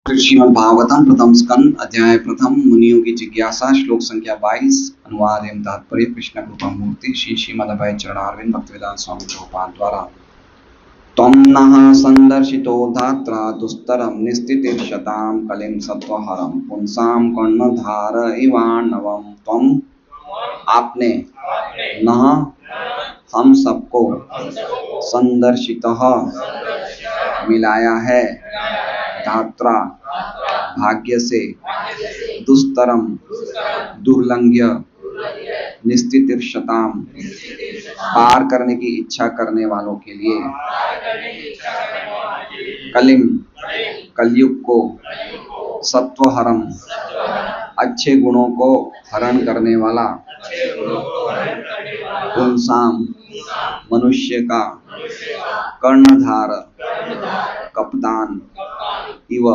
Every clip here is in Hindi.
श्रीमद् भागवतम प्रथम स्कंद अध्याय प्रथम मुनियों की जिज्ञासा श्लोक संख्या 22 अनुवाद एवं तात्पर्य कृष्ण कृपा मूर्ति श्री श्रीमद्भय चरणारविंद भक्तिवेदांत स्वामी प्रभुपाद द्वारा। त्वं नः संदर्शितो धात्रा दुस्तरं निस्थितिर्षतां कलिं सत्वहरं पुंसां कर्णधार इवाणवं। त्वं आपने नः हम सबको संदर्शितः मिलाया है धात्रा भाग्य से दुस्तरम दुर्लंघ्य निस्थितिर्षताम पार करने की इच्छा करने वालों के लिए कलिम कलयुग को सत्वहरम अच्छे गुणों को हरण करने वाला पुंसाम मनुष्य का कर्णधार कप्तान इव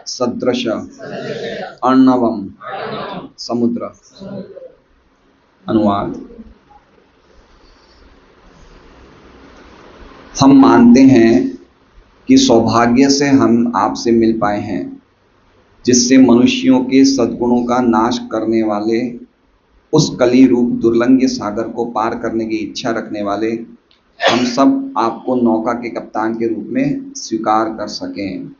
सदृश अर्णवम समुद्र। अनुवाद। हम मानते हैं कि सौभाग्य से हम आपसे मिल पाए हैं, जिससे मनुष्यों के सद्गुणों का नाश करने वाले उस कली रूप दुर्लंघ्य सागर को पार करने की इच्छा रखने वाले हम सब आपको नौका के कप्तान के रूप में स्वीकार कर सकें।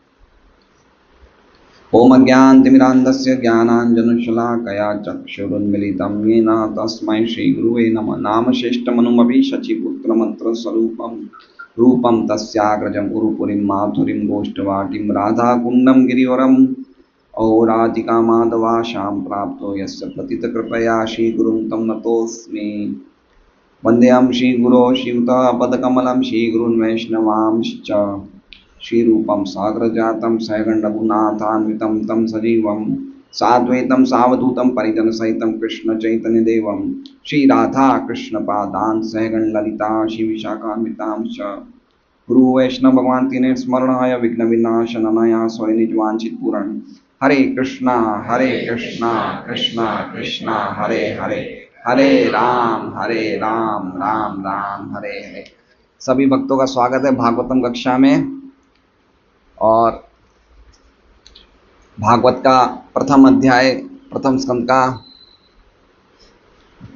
ओम अज्ञानतिमिरान्धस्य ज्ञानाञ्जनशलाकया चक्षुरुन्मीलितं येन तस्मै श्रीगुरुवे नमः। नामश्रेष्ठमनुमपि शचीपुत्रमन्त्रस्वरूपं रूपं तस्याग्रजं उरुपुरीं माधुरीं गोष्ठवाटीं राधाकुण्डं गिरिवरम् औराधिका माधवाशां प्राप्तो यस्य पतितकृपया श्रीगुरुं तं नतोऽस्मि। वन्देऽहं श्रीगुरो श्रीयुतापदकमलं श्रीगुरून् वैष्णवांश्च श्रीरूपं सागरजातं सैगण्डरघुनाथान्वितं तं सजीवं साद्वैतं सावधूतं परिजनसहितं कृष्णचैतन्यदेवं श्रीराधा कृष्णपादान् सैगण्डललिता श्रीविशाखान्वितांश्च गुरु वैष्णव भगवान तीन स्मरणाय विघ्न विनाशनाय स्वयं निजवांछित पूरण। हरे कृष्णा कृष्णा कृष्णा हरे हरे हरे राम राम राम हरे हरे। सभी भक्तों का स्वागत है भागवतम कक्षा में। और भागवत का प्रथम अध्याय प्रथम स्कंद का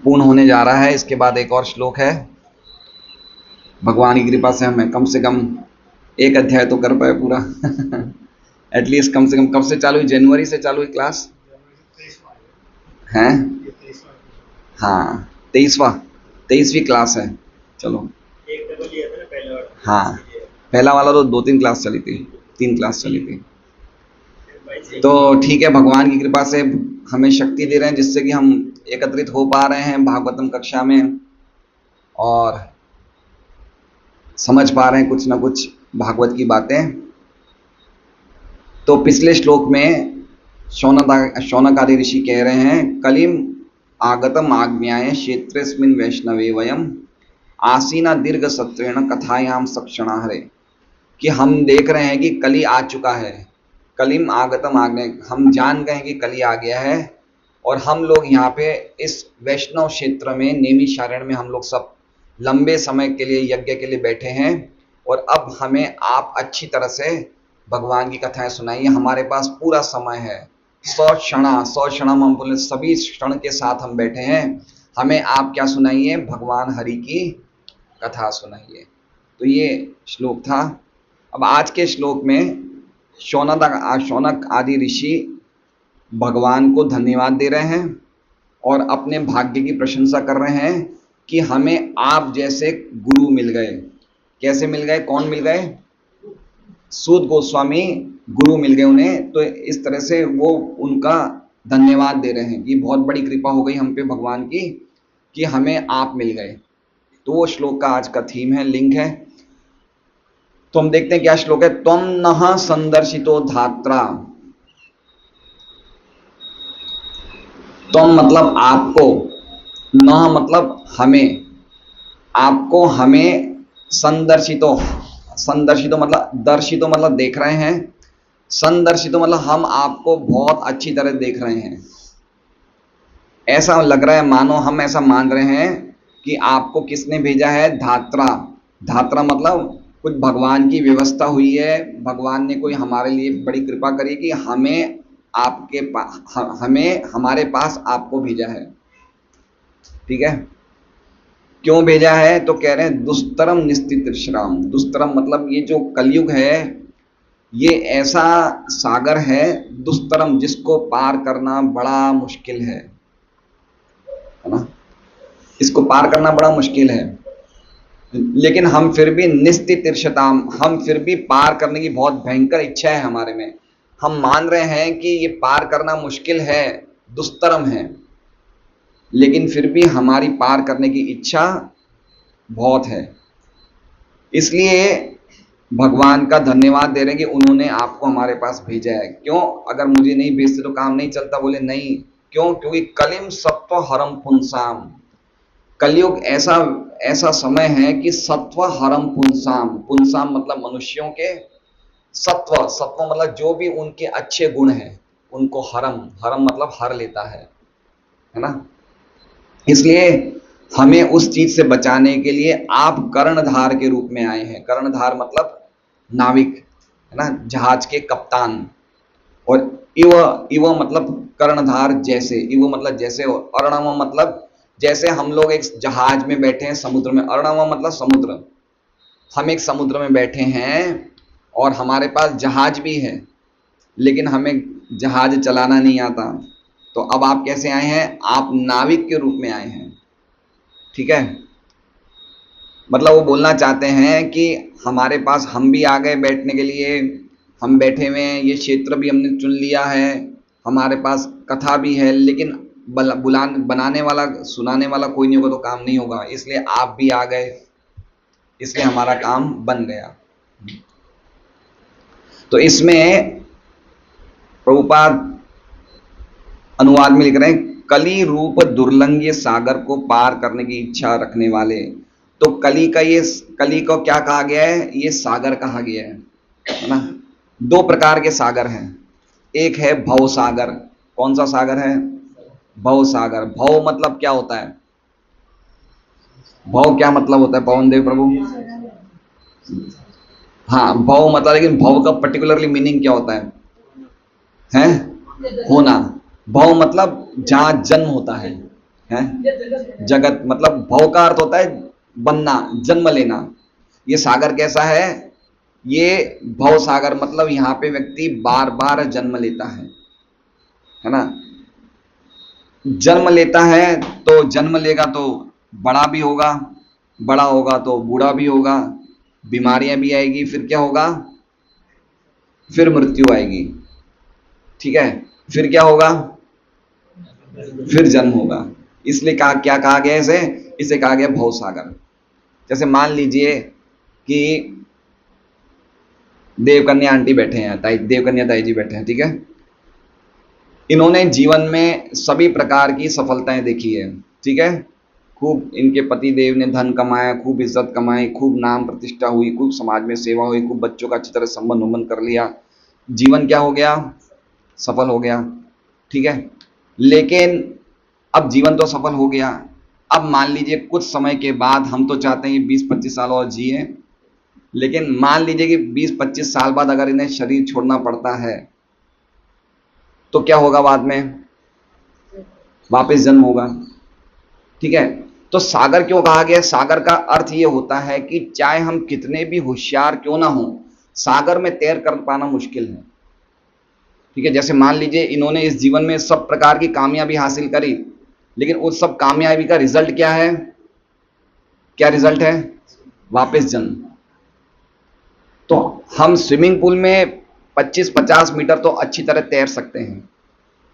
पूर्ण होने जा रहा है। इसके बाद एक और श्लोक है। भगवान की कृपा से हमें कम से कम एक अध्याय तो कर पाए पूरा एटलीस्ट कम से कम। कब से चालू हुई? जनवरी से चालू हुई क्लास हैं? हाँ, 23वीं क्लास है। चलो हाँ, पहला वाला तो 2-3 क्लास चली थी, 3 क्लास चली थी। तो ठीक है, भगवान की कृपा से हमें शक्ति दे रहे हैं जिससे कि हम एकत्रित हो पा रहे हैं भागवतम कक्षा में और समझ पा रहे हैं कुछ ना कुछ भागवत की बातें। तो पिछले श्लोक में शौनक आदि ऋषि कह रहे हैं, कलिम आगतम आज्ञाय क्षेत्रेस्मिन् वैष्णवे वयम आसीना दीर्घ सत्रेण कथायाम सक्षणा हरे। कि हम देख रहे हैं कि कली आ चुका है। कलिम आगतम आज्ञा, हम जान गए हैं कि कली आ गया है और हम लोग यहाँ पे इस वैष्णव क्षेत्र में नैमिषारण्य में हम लोग सब लंबे समय के लिए यज्ञ के लिए बैठे हैं और अब हमें आप अच्छी तरह से भगवान की कथाएं सुनाइए। हमारे पास पूरा समय है, 100 क्षण हम बोले, सभी क्षण के साथ हम बैठे हैं। हमें आप क्या सुनाइए? भगवान हरि की कथा सुनाइए। तो ये श्लोक था। अब आज के श्लोक में शौनक आदि ऋषि भगवान को धन्यवाद दे रहे हैं और अपने भाग्य की प्रशंसा कर रहे हैं कि हमें आप जैसे गुरु मिल गए। कैसे मिल गए? कौन मिल गए? सूत गोस्वामी गुरु मिल गए उन्हें। तो इस तरह से वो उनका धन्यवाद दे रहे हैं कि बहुत बड़ी कृपा हो गई हम पे भगवान की कि हमें आप मिल गए। तो वो श्लोक का आज का थीम है, लिंक है। तो हम देखते हैं क्या श्लोक है। त्वं नः संदर्शितो धात्रा। त्वं मतलब आपको, नः मतलब हमें, आपको हमें संदर्शितो मतलब दर्शितो मतलब देख रहे हैं, संदर्शितो मतलब हम आपको बहुत अच्छी तरह देख रहे हैं। ऐसा लग रहा है, मानो हम ऐसा मान रहे हैं कि आपको किसने भेजा है? धात्रा। धात्रा मतलब दर्शितो मतलब देख रहे हैं, संदर्शितो मतलब हम आपको बहुत अच्छी तरह देख रहे हैं। ऐसा लग रहा है, मानो हम ऐसा मान रहे हैं कि आपको किसने भेजा है? धात्रा मतलब दर्शितो मतलब हम आपको बहुत अच्छी तरह देख रहे हैं। ऐसा लग रहा है, मानो हम ऐसा मान रहे हैं कि आपको किसने भेजा है? धात्रा मतलब कुछ भगवान की व्यवस्था हुई है, भगवान ने कोई हमारे लिए बड़ी कृपा करी कि हमें हमारे पास आपको भेजा है। ठीक है, क्यों भेजा है? तो कह रहे हैं दुस्तरम निस्तित श्राम। दुस्तरम मतलब ये जो कलयुग है ये ऐसा सागर है, दुस्तरम जिसको पार करना बड़ा मुश्किल है ना, इसको पार करना बड़ा मुश्किल है। लेकिन हम फिर भी निस्तितीर्षताम, हम फिर भी पार करने की बहुत भयंकर इच्छा है हमारे में। हम मान रहे हैं कि ये पार करना मुश्किल है, दुस्तरम है, लेकिन फिर भी हमारी पार करने की इच्छा बहुत है। इसलिए भगवान का धन्यवाद दे रहे हैं कि उन्होंने आपको हमारे पास भेजा है। क्यों? अगर मुझे नहीं भेजते तो काम नहीं चलता। बोले नहीं, क्यों? क्योंकि कलिम सत्व हरम पुंसाम, कलयुग ऐसा ऐसा समय है कि सत्व हरम पुंसाम, पुंसाम मतलब मनुष्यों के, सत्व, सत्व मतलब जो भी उनके अच्छे गुण हैं उनको हरम, हरम मतलब हर लेता है ना। इसलिए हमें उस चीज से बचाने के लिए आप कर्णधार के रूप में आए हैं। कर्णधार मतलब नाविक, है ना, जहाज के कप्तान। और इव, इव मतलब कर्णधार, जैसे, इव मतलब जैसे, और अर्णव मतलब जैसे हम लोग एक जहाज में बैठे हैं समुद्र में, अर्णव मतलब समुद्र, हम एक समुद्र में बैठे हैं और हमारे पास जहाज भी है लेकिन हमें जहाज चलाना नहीं आता। तो अब आप कैसे आए हैं? आप नाविक के रूप में आए हैं। ठीक है, मतलब वो बोलना चाहते हैं कि हमारे पास हम भी आ गए बैठने के लिए, हम बैठे हुए हैं, ये क्षेत्र भी हमने चुन लिया है, हमारे पास कथा भी है, लेकिन बनाने वाला, सुनाने वाला कोई नहीं होगा तो काम नहीं होगा। इसलिए आप भी आ गए, इसलिए हमारा काम बन गया। तो इसमें प्रभुपाद अनुवाद में लिख रहे हैं कली रूप दुर्लंघ्य सागर को पार करने की इच्छा रखने वाले। तो कली का, ये कली को क्या कहा गया है? ये सागर कहा गया है ना। दो प्रकार के सागर हैं, एक है भव सागर। कौन सा सागर है? भव सागर। भव मतलब क्या होता है? भव क्या मतलब होता है पवन देव प्रभु? हाँ, भव मतलब, लेकिन भव का पर्टिकुलरली मीनिंग क्या होता है? होना। भव मतलब जहां जन्म होता है? जगत मतलब भव का अर्थ होता है बनना, जन्म लेना। ये सागर कैसा है? ये भव सागर मतलब यहाँ पे व्यक्ति बार बार जन्म लेता है ना। जन्म लेता है तो जन्म लेगा तो बड़ा भी होगा, बड़ा होगा तो बूढ़ा भी होगा, बीमारियां भी आएगी, फिर क्या होगा? फिर मृत्यु आएगी। ठीक है, फिर क्या होगा? फिर जन्म होगा। इसलिए कहा, क्या कहा गया इसे? इसे कहा गया भव सागर। जैसे मान लीजिए कि देवकन्या आंटी बैठे हैं, देवकन्या ताई जी बैठे हैं, ठीक है। इन्होंने जीवन में सभी प्रकार की सफलताएं देखी है, ठीक है। खूब इनके पति देव ने धन कमाया, खूब इज्जत कमाई, खूब नाम प्रतिष्ठा हुई, खूब समाज में सेवा हुई, खूब बच्चों का अच्छी तरह संबंध उम्बंध कर लिया, जीवन क्या हो गया? सफल हो गया, ठीक है। लेकिन अब जीवन तो सफल हो गया, अब मान लीजिए कुछ समय के बाद हम तो चाहते हैं कि 20-25 साल और जिए, लेकिन मान लीजिए कि 20-25 साल बाद अगर इन्हें शरीर छोड़ना पड़ता है तो क्या होगा? बाद में वापस जन्म होगा, ठीक है। तो सागर क्यों कहा गया? सागर का अर्थ ये होता है कि चाहे हम कितने भी होशियार क्यों ना हो, सागर में तैर कर पाना मुश्किल है, ठीक है। जैसे मान लीजिए इन्होंने इस जीवन में सब प्रकार की कामयाबी हासिल करी, लेकिन उस सब कामयाबी का रिजल्ट क्या है? क्या रिजल्ट है? वापस जन्म। तो हम स्विमिंग पूल में 25-50 मीटर तो अच्छी तरह तैर सकते हैं,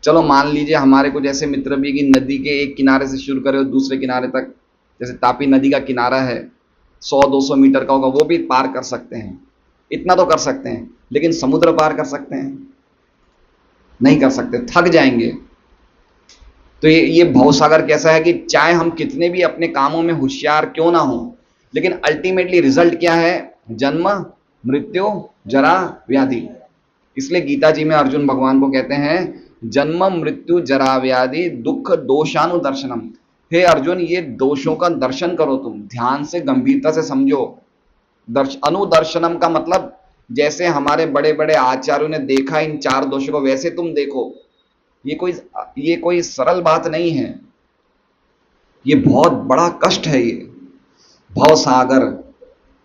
चलो मान लीजिए हमारे कुछ ऐसे मित्र भी कि नदी के एक किनारे से शुरू करें और दूसरे किनारे तक, जैसे तापी नदी का किनारा है 100-200 मीटर का होगा, वो भी पार कर सकते हैं, इतना तो कर सकते हैं। लेकिन समुद्र पार कर सकते हैं? नहीं कर सकते, थक जाएंगे। तो ये भवसागर कैसा है कि चाहे हम कितने भी अपने कामों में होशियार क्यों ना हो, लेकिन अल्टीमेटली रिजल्ट क्या है? जन्म, मृत्यु, जरा, व्याधि। इसलिए गीता जी में अर्जुन भगवान को कहते हैं जन्म मृत्यु जरा व्याधि दुख दोषानुदर्शनम। हे अर्जुन, ये दोषों का दर्शन करो, तुम ध्यान से गंभीरता से समझो, अनुदर्शनम का मतलब जैसे हमारे बड़े बड़े आचार्यों ने देखा इन चार दोषों को, वैसे तुम देखो। ये कोई ये कोई सरल बात नहीं है, ये बहुत बड़ा कष्ट है ये भव सागर।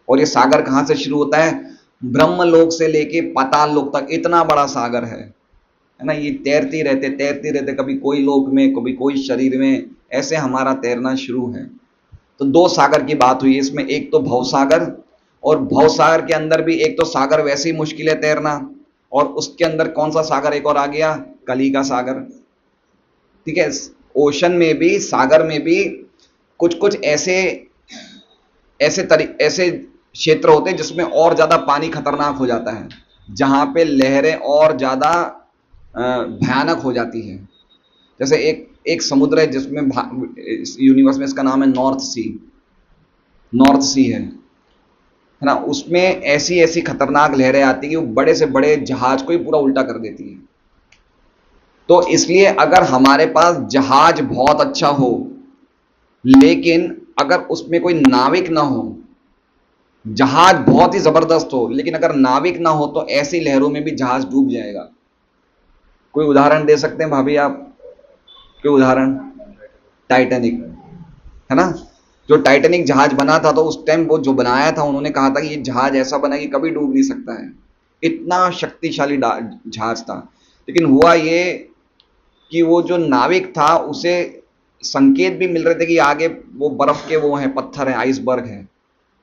और ये सागर कहां से शुरू होता है? ब्रह्मलोक से लेके पाताल लोक तक इतना बड़ा सागर है ना। ये तैरते रहते, कभी कोई लोक में, कभी कोई शरीर में, ऐसे हमारा तैरना शुरू है। तो दो सागर की बात हुई इसमें, एक तो भवसागर, और भवसागर के अंदर भी एक तो सागर वैसे ही मुश्किल है तैरना, और उसके अंदर कौन सा सागर एक और आ गया? कली का सागर। ठीक है, ओशन में भी, सागर में भी कुछ कुछ ऐसे क्षेत्र होते हैं जिसमें और ज्यादा पानी खतरनाक हो जाता है, जहां पे लहरें और ज्यादा भयानक हो जाती है। जैसे एक एक समुद्र है जिसमें यूनिवर्स में, इसका नाम है नॉर्थ सी। नॉर्थ सी है ना। उसमें ऐसी ऐसी खतरनाक लहरें आती है कि वो बड़े से बड़े जहाज को ही पूरा उल्टा कर देती है। तो इसलिए अगर हमारे पास जहाज बहुत अच्छा हो, लेकिन अगर उसमें कोई नाविक ना हो, जहाज बहुत ही जबरदस्त हो लेकिन अगर नाविक ना हो, तो ऐसी लहरों में भी जहाज डूब जाएगा। कोई उदाहरण दे सकते हैं भाभी आप? कोई उदाहरण? टाइटैनिक, है ना। जो टाइटैनिक जहाज बना था, तो उस टाइम वो जो बनाया था, उन्होंने कहा था कि ये जहाज ऐसा बना कि कभी डूब नहीं सकता है, इतना शक्तिशाली जहाज था। लेकिन हुआ ये कि वो जो नाविक था, उसे संकेत भी मिल रहे थे कि आगे वो बर्फ के वो हैं, पत्थर हैं, आइसबर्ग है,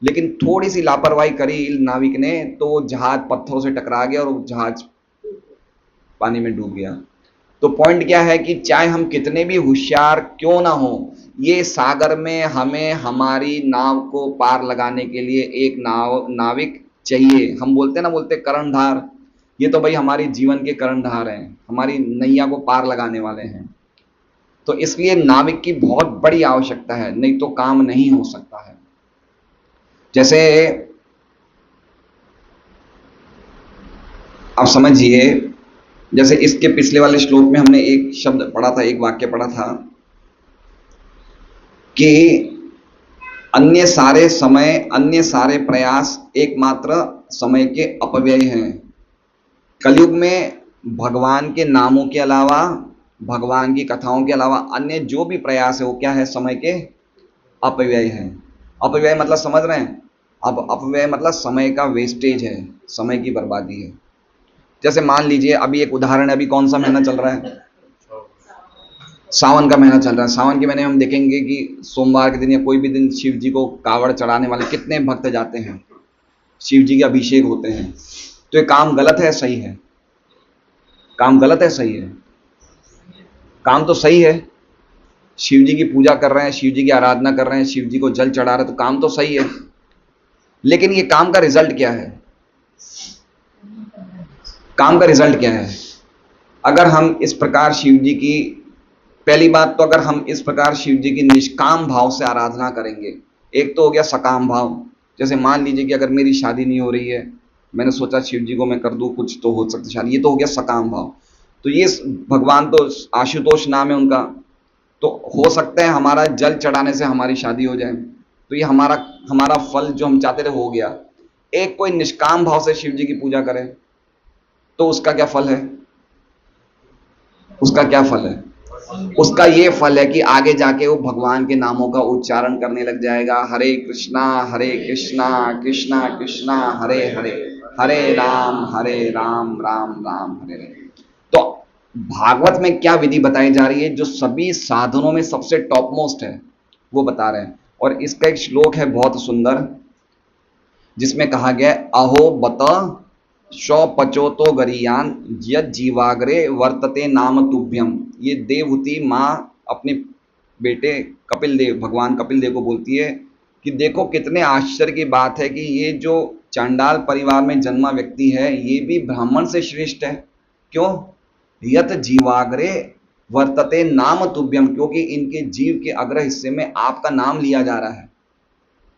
लेकिन थोड़ी सी लापरवाही करी नाविक ने, तो वो जहाज पत्थरों से टकरा गया और वो जहाज पानी में डूब गया। तो पॉइंट क्या है कि चाहे हम कितने भी होशियार क्यों ना हो, ये सागर में हमें हमारी नाव को पार लगाने के लिए एक नाविक चाहिए। हम बोलते ना, बोलते कर्णधार, ये तो भाई हमारी जीवन के कर्णधार हैं, हमारी नैया को पार लगाने वाले हैं। तो इसलिए नाविक की बहुत बड़ी आवश्यकता है, नहीं तो काम नहीं हो सकता है। जैसे आप समझिए, जैसे इसके पिछले वाले श्लोक में हमने एक शब्द पढ़ा था, एक वाक्य पढ़ा था कि अन्य सारे समय, अन्य सारे प्रयास एकमात्र समय के अपव्यय हैं। कलयुग में भगवान के नामों के अलावा, भगवान की कथाओं के अलावा अन्य जो भी प्रयास है, वो क्या है? समय के अपव्यय है। अपव्यय मतलब समझ रहे हैं? अब अपव्यय मतलब समय का वेस्टेज है, समय की बर्बादी है। जैसे मान लीजिए, अभी एक उदाहरण है, अभी कौन सा महीना चल रहा है? सावन का महीना चल रहा है। सावन के महीने में हम देखेंगे कि सोमवार के दिन या कोई भी दिन शिव जी को कावड़ चढ़ाने वाले कितने भक्त जाते हैं, शिव जी के अभिषेक होते हैं। तो ये काम गलत है, सही है? काम गलत है, सही है? काम तो सही है। शिव जी की पूजा कर रहे हैं, शिव जी की आराधना कर रहे हैं, शिव जी को जल चढ़ा रहे हैं, तो काम तो सही है। लेकिन ये काम का रिजल्ट क्या है? काम का रिजल्ट क्या है? अगर हम इस प्रकार शिव जी की, पहली बात तो अगर हम इस प्रकार शिव जी की निष्काम भाव से आराधना करेंगे, एक तो हो गया सकाम भाव। जैसे मान लीजिए कि अगर मेरी शादी नहीं हो रही है, मैंने सोचा शिव जी को मैं कर दूं, कुछ तो हो सकता शादी, ये तो हो गया सकाम भाव। तो ये भगवान तो आशुतोष नाम है उनका, तो हो सकता है हमारा जल चढ़ाने से हमारी शादी हो जाए, तो ये हमारा हमारा फल जो हम चाहते थे हो गया। एक कोई निष्काम भाव से शिव जी की पूजा करे, तो उसका क्या फल है? उसका क्या फल है? उसका ये फल है कि आगे जाके वो भगवान के नामों का उच्चारण करने लग जाएगा। हरे कृष्णा कृष्णा कृष्णा हरे हरे, हरे राम राम राम हरे हरे। तो भागवत में क्या विधि बताई जा रही है? जो सभी साधनों में सबसे टॉप मोस्ट है, वो बता रहे हैं। और इसका एक श्लोक है बहुत सुंदर, जिसमें कहा गया अहो बत पचो तो गरियान यद जीवाग्रे वर्तते नाम तुभ्यम। ये देवहूति माँ अपने बेटे कपिल देव, भगवान कपिल देव को बोलती है कि देखो कितने आश्चर्य की बात है कि ये जो चांडाल परिवार में जन्मा व्यक्ति है, ये भी ब्राह्मण से श्रेष्ठ है। क्यों? यत जीवाग्रे वर्तते नाम तुभ्यम, क्योंकि इनके जीव के अग्र हिस्से में आपका नाम लिया जा रहा है।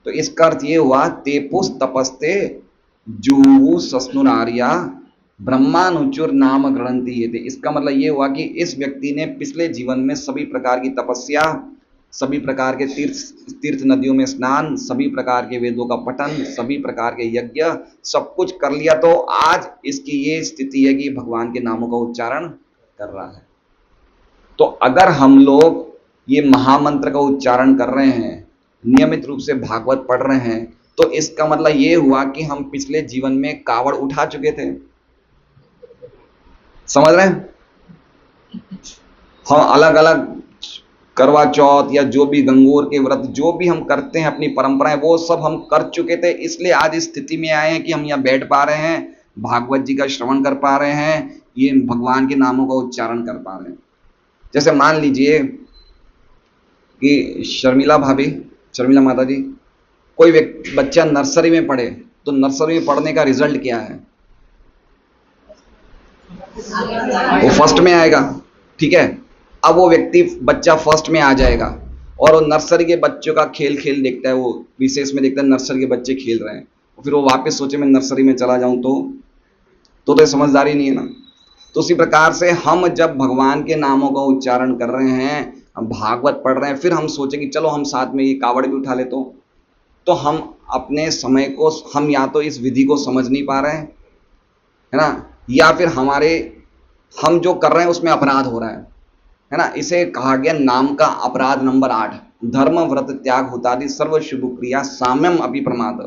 तो इसका अर्थ ये हुआ तेपुस तपस्ते जूहू सस्नुरार्या ब्रह्मानुचुर नाम ग्रंथि ये थे। इसका मतलब ये हुआ कि इस व्यक्ति ने पिछले जीवन में सभी प्रकार की तपस्या सभी प्रकार के तीर्थ नदियों में स्नान, सभी प्रकार के वेदों का पठन, सभी प्रकार के यज्ञ, सब कुछ कर लिया, तो आज इसकी ये स्थिति है कि भगवान के नामों का उच्चारण कर रहा है। तो अगर हम लोग ये महामंत्र का उच्चारण कर रहे हैं, नियमित रूप से भागवत पढ़ रहे हैं, तो इसका मतलब ये हुआ कि हम पिछले जीवन में कावड़ उठा चुके थे। समझ रहे हैं? हम अलग अलग करवा चौथ या जो भी गंगोर के व्रत जो भी हम करते हैं, अपनी परंपराएं, वो सब हम कर चुके थे, इसलिए आज इस स्थिति में आए हैं कि हम यहाँ बैठ पा रहे हैं, भागवत जी का श्रवण कर पा रहे हैं, ये भगवान के नामों का उच्चारण कर पा रहे हैं। जैसे मान लीजिए कि शर्मिला भाभी, शर्मिला माता जी, कोई व्यक्ति बच्चा नर्सरी में पढ़े, तो नर्सरी में पढ़ने का रिजल्ट क्या है? वो फर्स्ट में आएगा, ठीक है। अब वो व्यक्ति बच्चा फर्स्ट में आ जाएगा और वो नर्सरी के बच्चों का खेल खेल देखता है, वो विशेष में देखता है नर्सरी के बच्चे खेल रहे हैं, फिर वो वापस सोचे मैं नर्सरी में चला जाऊं, तो समझदारी नहीं है ना। तो उसी प्रकार से हम जब भगवान के नामों का उच्चारण कर रहे हैं, हम भागवत पढ़ रहे हैं, फिर हम सोचें कि चलो हम साथ में ये कावड़ भी उठा लेते, तो हम अपने समय को, हम या तो इस विधि को समझ नहीं पा रहे हैं, है ना, या फिर हम जो कर रहे हैं उसमें अपराध हो रहा है ना। इसे कहा गया नाम का अपराध नंबर 8, धर्म व्रत त्याग हुतादि सर्व शुभ क्रिया साम्यम अभी प्रमाद।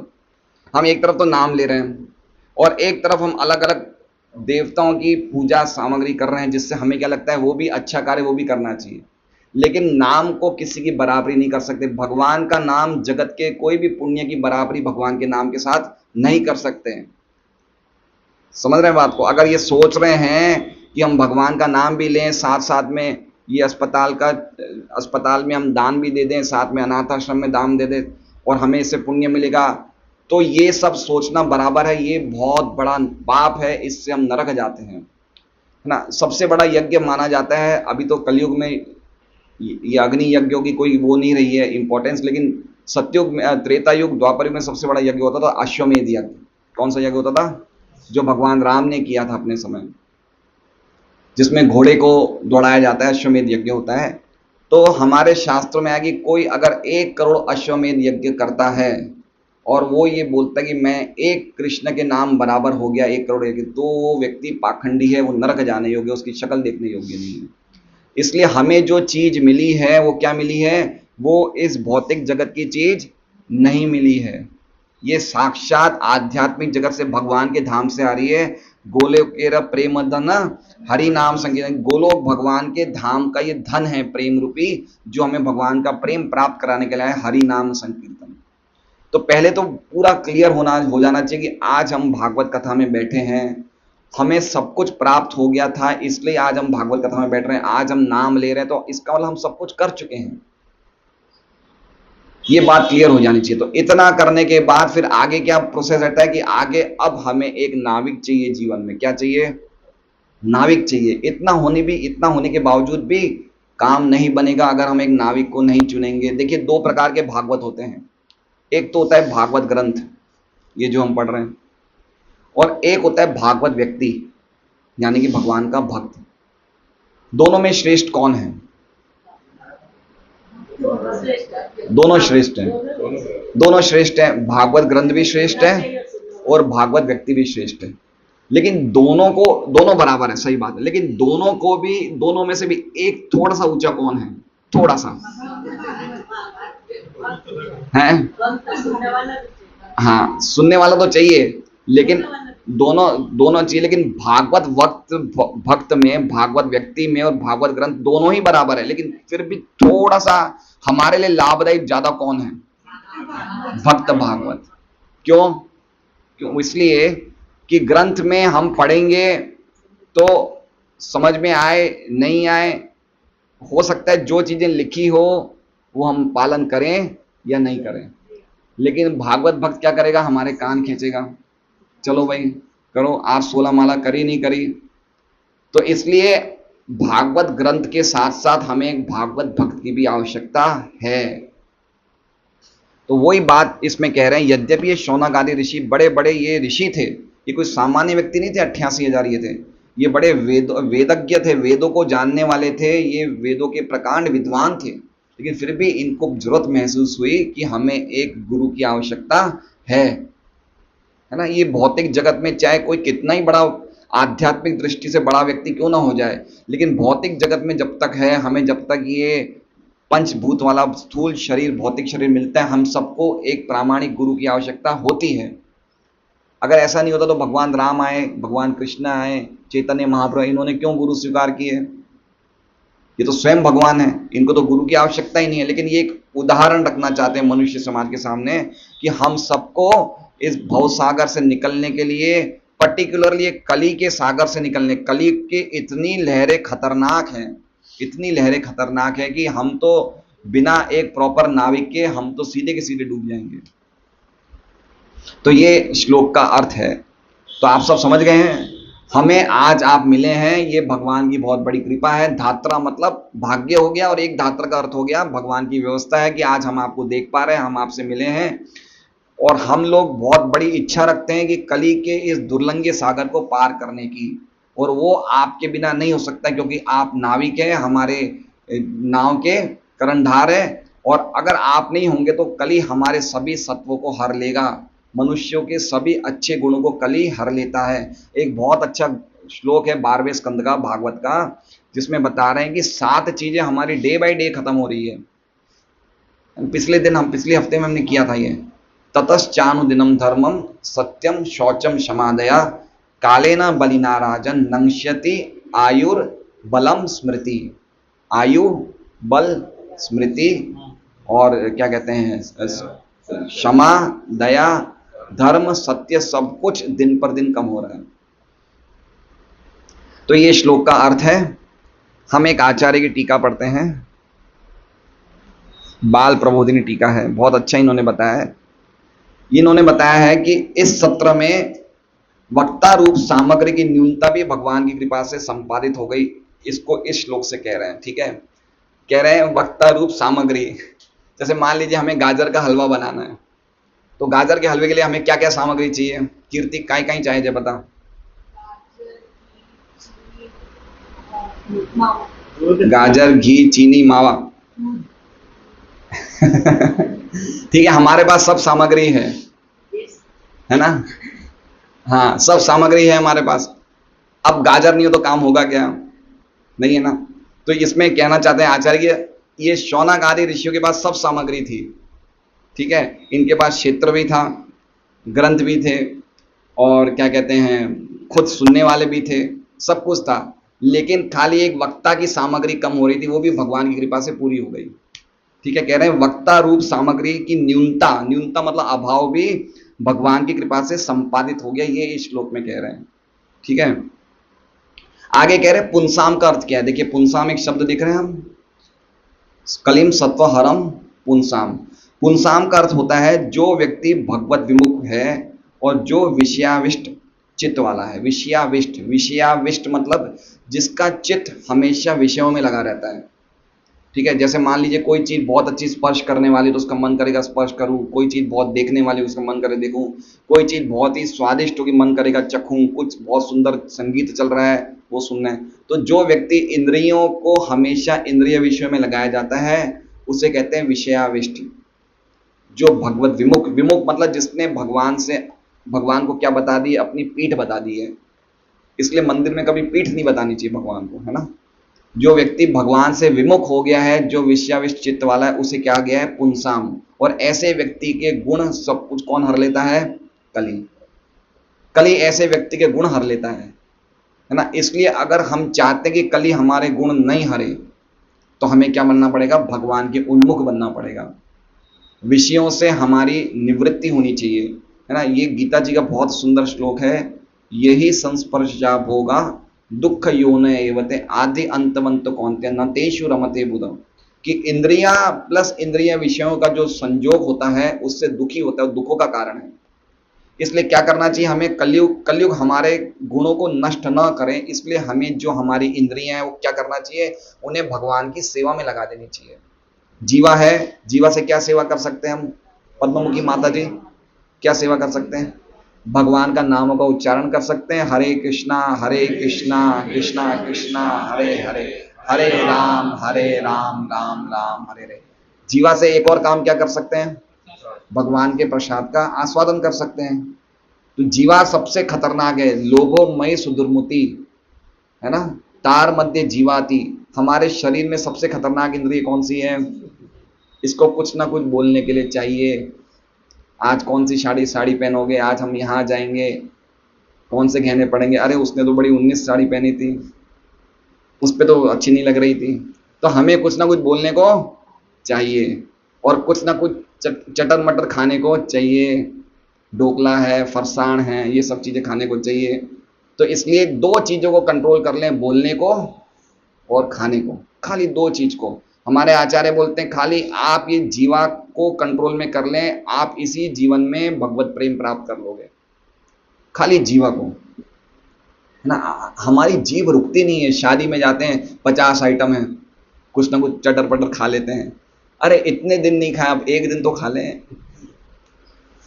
हम एक तरफ तो नाम ले रहे हैं और एक तरफ हम अलग अलग देवताओं की पूजा सामग्री कर रहे हैं, जिससे हमें क्या लगता है वो भी अच्छा कार्य, वो भी करना चाहिए, लेकिन नाम को किसी की बराबरी नहीं कर सकते। भगवान का नाम, जगत के कोई भी पुण्य की बराबरी भगवान के नाम के साथ नहीं कर सकते हैं। समझ रहे हैं बात को? अगर ये सोच रहे हैं कि हम भगवान का नाम भी लें, साथ साथ में ये अस्पताल में हम दान भी दे दें, साथ में अनाथ आश्रम में दान दे दें और हमें इससे पुण्य मिलेगा, तो ये सब सोचना बराबर है, ये बहुत बड़ा पाप है, इससे हम नरक जाते हैं, है ना। सबसे बड़ा यज्ञ माना जाता है, अभी तो कलयुग में ये अग्नि यज्ञों की कोई वो नहीं रही है इंपॉर्टेंस, लेकिन सतयुग में, त्रेता युग, द्वापर युग में सबसे बड़ा यज्ञ होता था अश्वमेध यज्ञ। कौन सा यज्ञ होता था? जो भगवान राम ने किया था अपने समय, जिसमें घोड़े को दौड़ाया जाता है, अश्वमेध यज्ञ होता है। तो हमारे शास्त्रों में है कि कोई अगर 1 करोड़ अश्वमेध यज्ञ करता है और वो ये बोलता है कि मैं एक कृष्ण के नाम बराबर हो गया 1 करोड़ यज्ञ, तो वो व्यक्ति पाखंडी है, वो नरक जाने योग्य, उसकी शक्ल देखने योग्य नहीं है। इसलिए हमें जो चीज मिली है वो क्या मिली है? वो इस भौतिक जगत की चीज नहीं मिली है, ये साक्षात आध्यात्मिक जगत से, भगवान के धाम से आ रही है। गोलोकेर प्रेम धन हरि नाम संकीर्तन, गोलोक भगवान के धाम का ये धन है प्रेम रूपी, जो हमें भगवान का प्रेम प्राप्त कराने के लिए है, हरि नाम संकीर्तन। तो पहले तो पूरा क्लियर हो जाना चाहिए कि आज हम भागवत कथा में बैठे हैं, हमें सब कुछ प्राप्त हो गया था, इसलिए आज हम भागवत कथा में बैठ रहे हैं, आज हम नाम ले रहे हैं, तो इसका मतलब हम सब कुछ कर चुके हैं, ये बात क्लियर हो जानी चाहिए। तो इतना करने के बाद फिर आगे क्या प्रोसेस रहता है कि आगे अब हमें एक नाविक चाहिए जीवन में। क्या चाहिए? नाविक चाहिए। इतना होने के बावजूद भी काम नहीं बनेगा अगर हम एक नाविक को नहीं चुनेंगे। देखिए 2 प्रकार के भागवत होते हैं, एक तो होता है भागवत ग्रंथ, ये जो हम पढ़ रहे हैं, और एक होता है भागवत व्यक्ति, यानी कि भगवान का भक्त। दोनों में श्रेष्ठ कौन है? दोनों श्रेष्ठ हैं, दोनों श्रेष्ठ हैं। भागवत ग्रंथ भी श्रेष्ठ है और भागवत व्यक्ति भी श्रेष्ठ है, लेकिन दोनों बराबर है, सही बात है, लेकिन दोनों में से भी एक थोड़ा सा ऊंचा कौन है? थोड़ा सा है, हाँ, सुनने वाला तो चाहिए, लेकिन दोनों चाहिए, लेकिन भागवत भक्त में, भागवत व्यक्ति में और भागवत ग्रंथ दोनों ही बराबर है, लेकिन फिर भी थोड़ा सा हमारे लिए लाभदायी ज्यादा कौन है? भक्त भागवत। क्यों? इसलिए कि ग्रंथ में हम पढ़ेंगे तो समझ में आए नहीं आए, हो सकता है जो चीजें लिखी हो वो हम पालन करें या नहीं करें, लेकिन भागवत भक्त क्या करेगा? हमारे कान खींचेगा, चलो भाई करो, आज 16 माला करी नहीं करी। तो इसलिए भागवत ग्रंथ के साथ साथ हमें एक भागवत भक्त की भी आवश्यकता है। तो वही बात इसमें कह रहे हैं, यद्यपि ये शौनक आदि ऋषि बड़े बड़े ये ऋषि थे, ये कोई सामान्य व्यक्ति नहीं थे, 88,000 ये थे, ये बड़े वेदज्ञ थे, वेदों को जानने वाले थे, ये वेदों के प्रकांड विद्वान थे, लेकिन फिर भी इनको जरूरत महसूस हुई कि हमें एक गुरु की आवश्यकता है ना। ये भौतिक जगत में चाहे कोई कितना ही बड़ा आध्यात्मिक दृष्टि से बड़ा व्यक्ति क्यों ना हो जाए, लेकिन भौतिक जगत में जब तक है, हमें जब तक ये पंचभूत वाला स्थूल शरीर, भौतिक शरीर मिलता है, हम सबको एक प्रामाणिक गुरु की आवश्यकता होती है। अगर ऐसा नहीं होता तो भगवान राम आए, भगवान कृष्ण आए, चैतन्य महाप्रभु, इन्होंने क्यों गुरु स्वीकार किए? ये तो स्वयं भगवान है, इनको तो गुरु की आवश्यकता ही नहीं है। लेकिन ये एक उदाहरण रखना चाहते हैं मनुष्य समाज के सामने कि हम सबको इस भव सागर से निकलने के लिए, पर्टिकुलरली कली के सागर से निकलने, कली की इतनी लहरें खतरनाक हैं, इतनी लहरें खतरनाक है कि हम तो बिना एक प्रॉपर नाविक के हम तो सीधे के सीधे डूब जाएंगे। तो ये श्लोक का अर्थ है। तो आप सब समझ गए हैं, हमें आज आप मिले हैं, ये भगवान की बहुत बड़ी कृपा है। धात्रा मतलब भाग्य हो गया, और एक धात्रा का अर्थ हो गया भगवान की व्यवस्था है कि आज हम आपको देख पा रहे हैं, हम आपसे मिले हैं। और हम लोग बहुत बड़ी इच्छा रखते हैं कि कली के इस दुर्लंघे सागर को पार करने की, और वो आपके बिना नहीं हो सकता, क्योंकि आप नाविक हैं, हमारे नाव के कर्णधार है। और अगर आप नहीं होंगे तो कली हमारे सभी सत्वों को हर लेगा, मनुष्यों के सभी अच्छे गुणों को कली हर लेता है। एक बहुत अच्छा श्लोक है 12वें स्कंद का भागवत का, जिसमें बता रहे हैं कि 7 चीजें हमारी डे बाय डे खत्म हो रही है। पिछले हफ्ते में हमने किया था ये, ततश्चानुदिनम धर्मम सत्यम शौचम क्षमादया कालेना बलिना राजन नंक्ष्यति आयुर बलम स्मृति। आयु, बल, स्मृति और क्या कहते हैं, क्षमा, दया, धर्म, सत्य, सब कुछ दिन पर दिन कम हो रहा है। तो ये श्लोक का अर्थ है। हम एक आचार्य की टीका पढ़ते हैं, बाल प्रबोधिनी टीका है, बहुत अच्छा इन्होंने बताया है। इन्होंने बताया है कि इस सत्र में वक्ता रूप सामग्री की न्यूनता भी भगवान की कृपा से संपादित हो गई। इसको इस श्लोक से कह रहे हैं, ठीक है। कह रहे हैं वक्ता रूप सामग्री, जैसे मान लीजिए हमें गाजर का हलवा बनाना है, तो गाजर के हलवे के लिए हमें क्या क्या सामग्री चाहिए? कीर्ति काई काई चाहिए जय बता। गाजर, घी, चीनी, मावा ठीक है, हमारे पास सब सामग्री है ना। हाँ, सब सामग्री है हमारे पास। अब गाजर नहीं हो तो काम होगा क्या? नहीं है ना। तो इसमें कहना चाहते हैं आचार्य, ये शौनक आदि ऋषियों के पास सब सामग्री थी, ठीक है। इनके पास क्षेत्र भी था, ग्रंथ भी थे, और क्या कहते हैं, खुद सुनने वाले भी थे, सब कुछ था। लेकिन खाली एक वक्ता की सामग्री कम हो रही थी, वो भी भगवान की कृपा से पूरी हो गई, ठीक है। कह रहे हैं वक्ता रूप सामग्री की न्यूनता, न्यूनता मतलब अभाव भी भगवान की कृपा से संपादित हो गया, ये इस श्लोक में कह रहे हैं, ठीक है। आगे कह रहे हैं पुंसाम का अर्थ क्या है। देखिए पुंसाम एक शब्द दिख रहे हैं हम, कलिम सत्व हरम पुंसाम। पुंसाम का अर्थ होता है जो व्यक्ति भगवत विमुख है और जो विषयाविष्ट चित्त वाला है। विषयाविष्ट, विषयाविष्ट मतलब जिसका चित्त हमेशा विषयों में लगा रहता है, ठीक है। जैसे मान लीजिए कोई चीज बहुत अच्छी स्पर्श करने वाली तो उसका मन करेगा स्पर्श करूं, कोई चीज बहुत देखने वाली उसका मन करे देखूं, कोई चीज बहुत ही स्वादिष्ट होगी मन करेगा चखूं, कुछ बहुत सुंदर संगीत चल रहा है वो सुनना है। तो जो व्यक्ति इंद्रियों को हमेशा इंद्रिय विषयों में लगाया जाता है उसे कहते हैं विषयाविष्ट। जो भगवत विमुख, विमुख मतलब जिसने भगवान को क्या बता दी, अपनी पीठ बता दी है। इसलिए मंदिर में कभी पीठ नहीं बतानी चाहिए भगवान को, है ना। जो व्यक्ति भगवान से विमुख हो गया है, जो विषयाविष्ट चित्त वाला है, उसे क्या गया है, पुंसाम। और ऐसे व्यक्ति के गुण सब कुछ कौन हर लेता है? कली। कली ऐसे व्यक्ति के गुण हर लेता है ना। इसलिए अगर हम चाहते हैं कि कली हमारे गुण नहीं हरे तो हमें क्या बनना पड़ेगा? भगवान के उन्मुख बनना पड़ेगा। विषयों से हमारी निवृत्ति होनी चाहिए, है ना। ये गीता जी का बहुत सुंदर श्लोक है, यही संस्पर्शा भोगा दुख योन एवते आदि अंतवंत कौन्ते न तेषु रमते बुधम। कि इंद्रिया प्लस इंद्रिय विषयों का जो संयोग होता है उससे दुखी होता है, दुखों का कारण है। इसलिए क्या करना चाहिए हमें? कलयुग हमारे गुणों को नष्ट न करें, इसलिए हमें जो हमारी इंद्रियां हैं वो क्या करना चाहिए? उन्हें भगवान की सेवा में लगा देनी चाहिए। जीवा है, जीवा से क्या सेवा कर सकते हैं हम? पद्ममुखी माता जी क्या सेवा कर सकते हैं? भगवान का नामों का उच्चारण कर सकते हैं। हरे कृष्णा कृष्णा कृष्णा हरे हरे, हरे राम राम राम हरे हरे। जीवा से एक और काम क्या कर सकते हैं? भगवान के प्रसाद का आस्वादन कर सकते हैं। तो जीवा सबसे खतरनाक है। लोभो मय सुदुर्मुति, है ना, तार मध्य जीवाति। हमारे शरीर में सबसे खतरनाक इंद्रिय कौन सी है? इसको कुछ ना कुछ बोलने के लिए चाहिए। आज कौन सी साड़ी साड़ी पहनोगे, आज हम यहाँ जाएंगे, कौन से गहने पड़ेंगे, अरे उसने तो बड़ी 19 साड़ी पहनी थी, उस पर तो अच्छी नहीं लग रही थी। तो हमें कुछ ना कुछ बोलने को चाहिए और कुछ ना कुछ चटर मटर खाने को चाहिए। ढोकला है, फरसाण है, ये सब चीज़ें खाने को चाहिए। तो इसलिए दो चीज़ों को कंट्रोल कर लें, बोलने को और खाने को, खाली दो चीज़ को। हमारे आचार्य बोलते हैं खाली आप ये जीवा को कंट्रोल में कर लें, आप इसी जीवन में भगवत प्रेम प्राप्त कर लोगे। खाली जीवा को, है ना। हमारी जीभ रुकती नहीं है। शादी में जाते हैं, 50 आइटम है, कुछ ना कुछ चटर पटर खा लेते हैं। अरे इतने दिन नहीं खाया, अब एक दिन तो खा लें।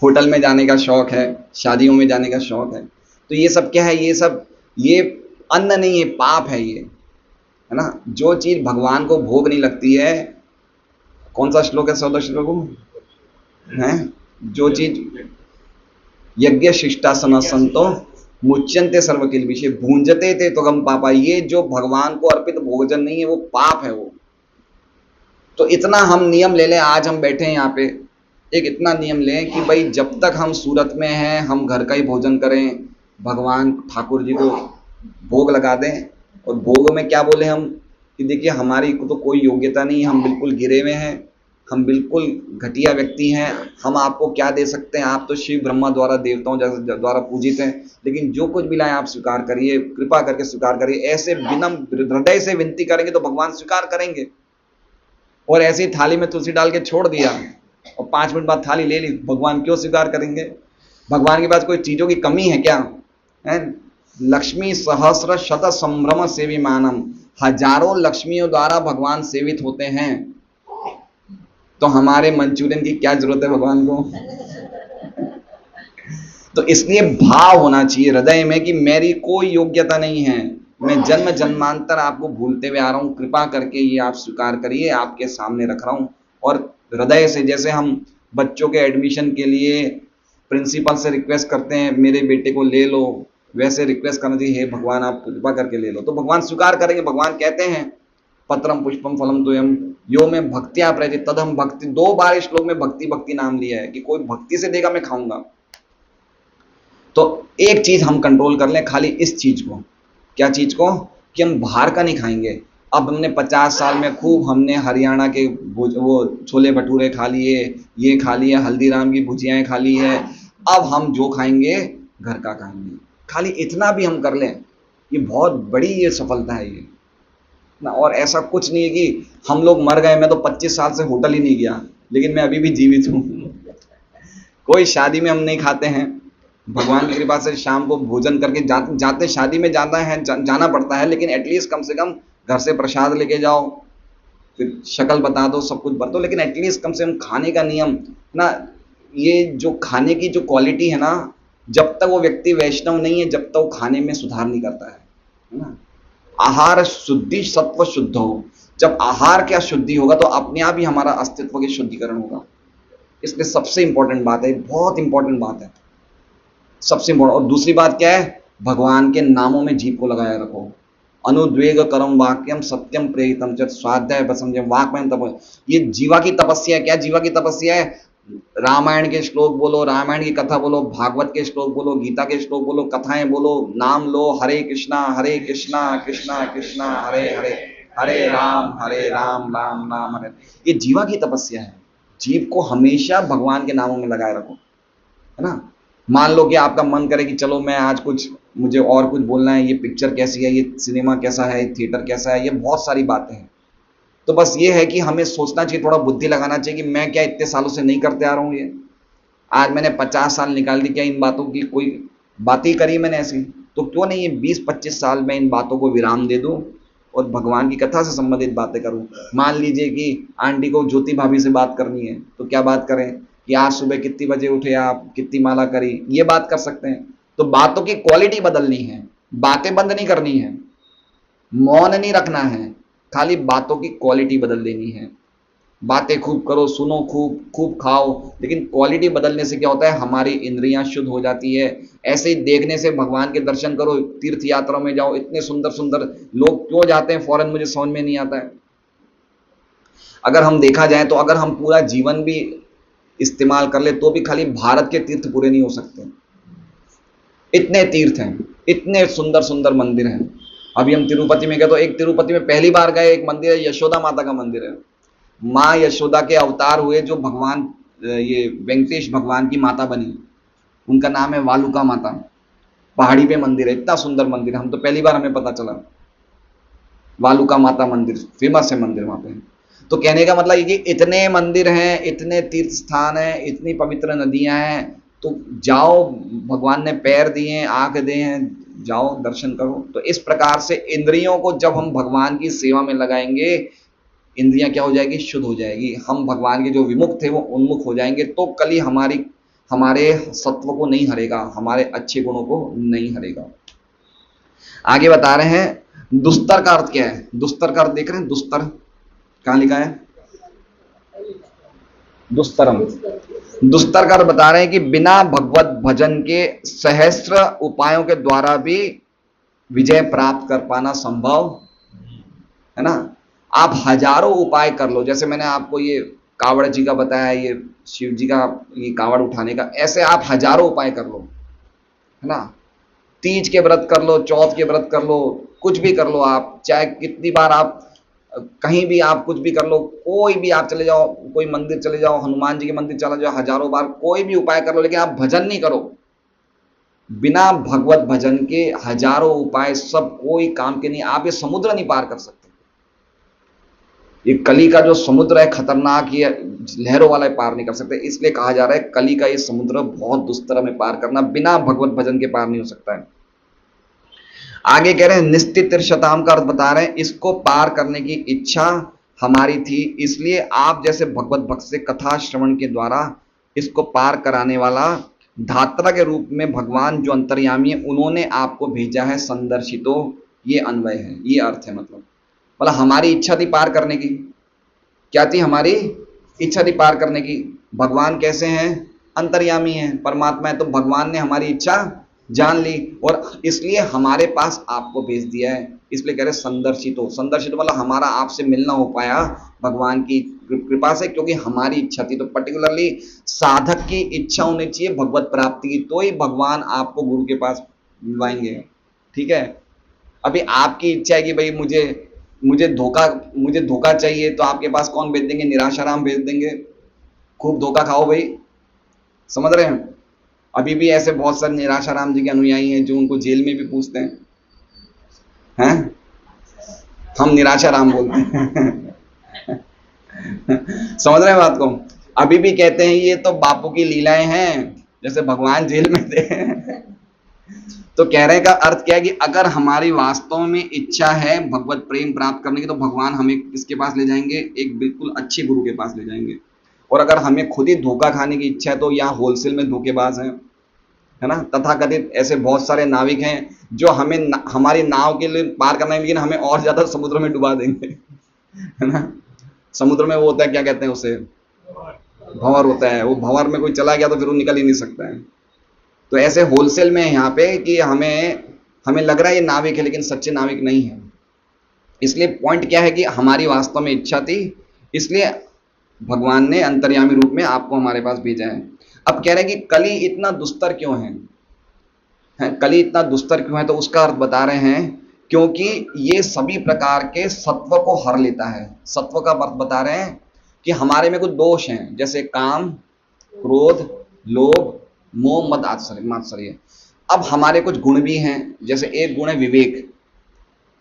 होटल में जाने का शौक है, शादियों में जाने का शौक है। तो ये सब क्या है? ये अन्न नहीं है, पाप है ये, है ना। जो चीज भगवान को भोग नहीं लगती है, कौन सा श्लोक है? 14 श्लोक है। जो चीज यज्ञ शिष्टासन संतो मुच्यंते सर्व किल विषय भूंजते थे तो गम पापा, ये जो भगवान को अर्पित भोजन नहीं है वो पाप है वो। तो इतना हम नियम ले लें, आज हम बैठे हैं यहाँ पे, एक इतना नियम लें कि भाई जब तक हम सूरत में हैं हम घर का ही भोजन करें, भगवान ठाकुर जी को भोग लगा दें। और भोग में क्या बोले हम कि देखिए हमारी को तो कोई योग्यता नहीं, हम बिल्कुल गिरे हुए हैं, हम बिल्कुल घटिया व्यक्ति हैं, हम आपको क्या दे सकते हैं? आप तो शिव ब्रह्मा द्वारा देवताओं द्वारा पूजित हैं, लेकिन जो कुछ भी लाए आप स्वीकार करिए, कृपा करके स्वीकार करिए। ऐसे विनम्र हृदय से विनती करेंगे तो भगवान स्वीकार करेंगे। और ऐसी थाली में तुलसी डाल के छोड़ दिया और 5 मिनट बाद थाली ले ली, भगवान क्यों स्वीकार करेंगे? भगवान के पास कोई चीजों की कमी है क्या? है लक्ष्मी सहस्र शत संभ्रम सेवी मानम, हजारों लक्ष्मियों द्वारा भगवान सेवित होते हैं। तो हमारे मंचूरियन की क्या जरूरत है भगवान को? तो इसलिए भाव होना चाहिए हृदय में कि मेरी कोई योग्यता नहीं है, मैं जन्म जन्मांतर आपको भूलते हुए आ रहा हूं, कृपा करके ये आप स्वीकार करिए, आपके सामने रख रहा हूं। और हृदय से, जैसे हम बच्चों के एडमिशन के लिए प्रिंसिपल से रिक्वेस्ट करते हैं मेरे बेटे को ले लो, वैसे रिक्वेस्ट करना चाहिए, हे भगवान आप कृपा करके ले लो। तो भगवान स्वीकार करेंगे। भगवान कहते हैं पत्रम पुष्पम फलम तोयम यो में भक्तिया प्रति तदम भक्ति, 2 बार इस श्लोक में भक्ति भक्ति नाम लिया है कि कोई भक्ति से देगा मैं खाऊंगा। तो एक चीज हम कंट्रोल कर लें, खाली इस चीज को। क्या चीज को? कि हम बाहर का नहीं खाएंगे। अब हमने 50 साल में खूब हमने हरियाणा के वो छोले भटूरे खा लिए, ये खा लिया, हल्दीराम की भुजियाएं खा ली है, अब हम जो खाएंगे घर का खाएंगे। खाली इतना भी हम कर लें, ये बहुत बड़ी ये सफलता है ये ना। और ऐसा कुछ नहीं है कि हम लोग मर गए, मैं तो 25 साल से होटल ही नहीं गया लेकिन मैं अभी भी जीवित हूँ। कोई शादी में हम नहीं खाते हैं, भगवान की कृपा से शाम को भोजन करके जाते शादी में जाता है, जाना पड़ता है, लेकिन एटलीस्ट कम से कम घर से प्रसाद लेके जाओ, फिर शक्ल बता दो, सब कुछ बता दो, लेकिन एटलीस्ट कम से कम खाने का नियम ना। ये जो खाने की जो क्वालिटी है ना, जब तक वो व्यक्ति वैष्णव नहीं है जब तक वो खाने में सुधार नहीं करता है ना। आहार शुद्धि सत्व शुद्ध हो, जब आहार क्या शुद्धि होगा तो अपने आप ही हमारा अस्तित्व की शुद्धिकरण होगा। इसलिए सबसे इंपॉर्टेंट बात है, बहुत इंपॉर्टेंट बात है, सबसे इंपॉर्टेंट। और दूसरी बात क्या है? भगवान के नामों में जीभ को लगाया रखो। अनुद्वेग करम वाक्यम सत्यम प्रेरितम च स्वाध्याय बसम वाक्मयम तप, ये जीवा की तपस्या है। क्या जीवा की तपस्या है? रामायण के श्लोक बोलो, रामायण की कथा बोलो, भागवत के श्लोक बोलो, गीता के श्लोक बोलो, कथाएं बोलो, नाम लो, हरे कृष्णा कृष्णा कृष्णा हरे हरे, हरे राम राम राम हरे। ये जीवा की तपस्या है। जीव को हमेशा भगवान के नामों में लगाए रखो, है ना। मान लो कि आपका मन करे कि चलो मैं आज मुझे और कुछ बोलना है, ये पिक्चर कैसी है, ये सिनेमा कैसा है, थिएटर कैसा है, ये बहुत सारी बातें हैं। तो बस ये है कि हमें सोचना चाहिए, थोड़ा बुद्धि लगाना चाहिए कि मैं क्या इतने सालों से नहीं करते आ रहा हूँ, ये आज मैंने 50 साल निकाल दी, क्या इन बातों की कोई बात ही करी मैंने ऐसी? तो क्यों नहीं ये 20-25 साल में इन बातों को विराम दे दूं और भगवान की कथा से संबंधित बातें करूं। मान लीजिए कि आंटी को ज्योति भाभी से बात करनी है, तो क्या बात करें कि आज सुबह कितनी बजे उठे आप, कितनी माला करी, ये बात कर सकते हैं। तो बातों की क्वालिटी बदलनी है, बातें बंद नहीं करनी है, मौन नहीं रखना है, खाली बातों की क्वालिटी बदल देनी है बातें खूब करो, सुनो खूब, खूब खाओ, लेकिन क्वालिटी बदलने से क्या होता है, हमारी इंद्रियां शुद्ध हो जाती है। ऐसे ही देखने से भगवान के दर्शन करो, तीर्थ यात्रा में जाओ, इतने सुंदर सुंदर लोग क्यों जाते हैं फॉरेन, मुझे समझ में नहीं आता है। अगर हम देखा जाए तो अगर हम पूरा जीवन भी इस्तेमाल कर ले तो भी खाली भारत के तीर्थ पूरे नहीं हो सकते। इतने तीर्थ हैं, इतने सुंदर सुंदर मंदिर हैं। अभी हम तिरुपति में गए तो एक तिरुपति में पहली बार गए, एक मंदिर है, यशोदा माता का मंदिर है। माँ यशोदा के अवतार हुए जो भगवान, ये वेंकटेश भगवान की माता बनी, उनका नाम है वालुका माता। पहाड़ी पे मंदिर है, इतना सुंदर मंदिर है, हम तो पहली बार हमें पता चला। वालुका माता मंदिर फेमस है मंदिर वहां पे। तो कहने का मतलब ये कि इतने मंदिर हैं, इतने तीर्थ स्थान हैं, इतनी पवित्र नदियां हैं, तो जाओ, भगवान ने पैर दिए हैं, आंख दिए हैं, जाओ दर्शन करो। तो इस प्रकार से इंद्रियों को जब हम भगवान की सेवा में लगाएंगे, इंद्रियां क्या हो जाएगी, शुद्ध हो जाएगी, हम भगवान के जो विमुख थे वो उन्मुख हो जाएंगे। तो कली हमारी हमारे सत्व को नहीं हरेगा, हमारे अच्छे गुणों को नहीं हरेगा। आगे बता रहे हैं दुस्तर का अर्थ क्या है। दुस्तर का अर्थ देख रहे हैं, दुस्तर कहां लिखा है, दुस्तरम। दुस्तर का अर्थ बता रहे हैं कि बिना भगवत भजन के सहस्त्र उपायों के द्वारा भी विजय प्राप्त कर पाना संभव है ना। आप हजारों उपाय कर लो, जैसे मैंने आपको ये कावड़ जी का बताया, ये शिव जी का ये कावड़ उठाने का, ऐसे आप हजारों उपाय कर लो, है ना। तीज के व्रत कर लो, चौथ के व्रत कर लो, कुछ भी कर लो आप, चाहे कितनी बार आप कहीं भी आप कुछ भी कर लो, कोई भी आप चले जाओ, कोई मंदिर चले जाओ, हनुमान जी के मंदिर चले जाओ, हजारों बार कोई भी उपाय कर लो, लेकिन आप भजन नहीं करो। बिना भगवत भजन के हजारों उपाय सब कोई काम के नहीं, आप ये समुद्र नहीं पार कर सकते। ये कली का जो समुद्र है खतरनाक, ये लहरों वाला पार नहीं कर सकते। इसलिए कहा जा रहा है कली का ये समुद्र बहुत दुस्तर है, पार करना बिना भगवत भजन के पार नहीं हो सकता है। आगे कह रहे हैं निश्चित शताम का अर्थ बता रहे हैं, इसको पार करने की इच्छा हमारी थी, इसलिए आप जैसे भगवत भक्त से कथा श्रवण के द्वारा इसको पार कराने वाला धात्रा के रूप में भगवान जो अंतर्यामी है उन्होंने आपको भेजा है संदर्शितो। ये अन्वय है, ये अर्थ है, मतलब हमारी इच्छा थी पार करने की। क्या थी हमारी इच्छा थी पार करने की। भगवान कैसे हैं, अंतर्यामी हैं, परमात्मा है, तो भगवान ने हमारी इच्छा जान ली और इसलिए हमारे पास आपको भेज दिया है। इसलिए कह रहे संदर्शितो, संदर्शितो मतलब हमारा आपसे मिलना हो पाया भगवान की कृपा से, क्योंकि हमारी इच्छा थी। तो पर्टिकुलरली साधक की इच्छा होनी चाहिए भगवत प्राप्ति की, तो ही भगवान आपको गुरु के पास बुलाएंगे। ठीक है, अभी आपकी इच्छा है कि भाई मुझे धोखा चाहिए, तो आपके पास कौन भेज देंगे, निराशाराम भेज देंगे, खूब धोखा खाओ भाई। समझ रहे हैं। अभी भी ऐसे बहुत सारे निराशाराम जी के अनुयायी हैं जो उनको जेल में भी पूछते हैं, हम निराशाराम बोलते हैं। समझ रहे हैं बात को। अभी भी कहते हैं ये तो बापू की लीलाएं हैं, जैसे भगवान जेल में थे। तो कहने का अर्थ क्या है कि अगर हमारी वास्तव में इच्छा है भगवत प्रेम प्राप्त करने की, तो भगवान हमें किसके पास ले जाएंगे, एक बिल्कुल अच्छे गुरु के पास ले जाएंगे। और अगर हमें खुद ही धोखा खाने की इच्छा है तो यहाँ होलसेल में धोखेबाज हैं, है ना। तथाकथित ऐसे बहुत सारे नाविक हैं जो हमें हमारी नाव के लिए पार करना है, लेकिन हमें और ज्यादा समुद्र में डुबा देंगे, है ना। समुद्र में वो होता है, क्या कहते हैं उसे, भंवर होता है। वो भंवर में कोई चला गया तो फिर वो निकल ही नहीं सकता है। तो ऐसे होलसेल में यहाँ पे कि हमें लग रहा है ये नाविक है, लेकिन सच्चे नाविक नहीं है। इसलिए पॉइंट क्या है कि हमारी वास्तव में इच्छा थी, इसलिए भगवान ने अंतर्यामी रूप में आपको हमारे पास भेजा है। अब कह रहे हैं कि कली इतना दुस्तर क्यों है, कली इतना दुस्तर क्यों है, तो उसका अर्थ बता रहे हैं क्योंकि ये सभी प्रकार के सत्व को हर लेता है। सत्व का अर्थ बता रहे हैं कि हमारे में कुछ दोष हैं, जैसे काम, क्रोध, लोभ, मोह, मद, मात्सर्य। अब हमारे कुछ गुण भी हैं, जैसे एक गुण है विवेक,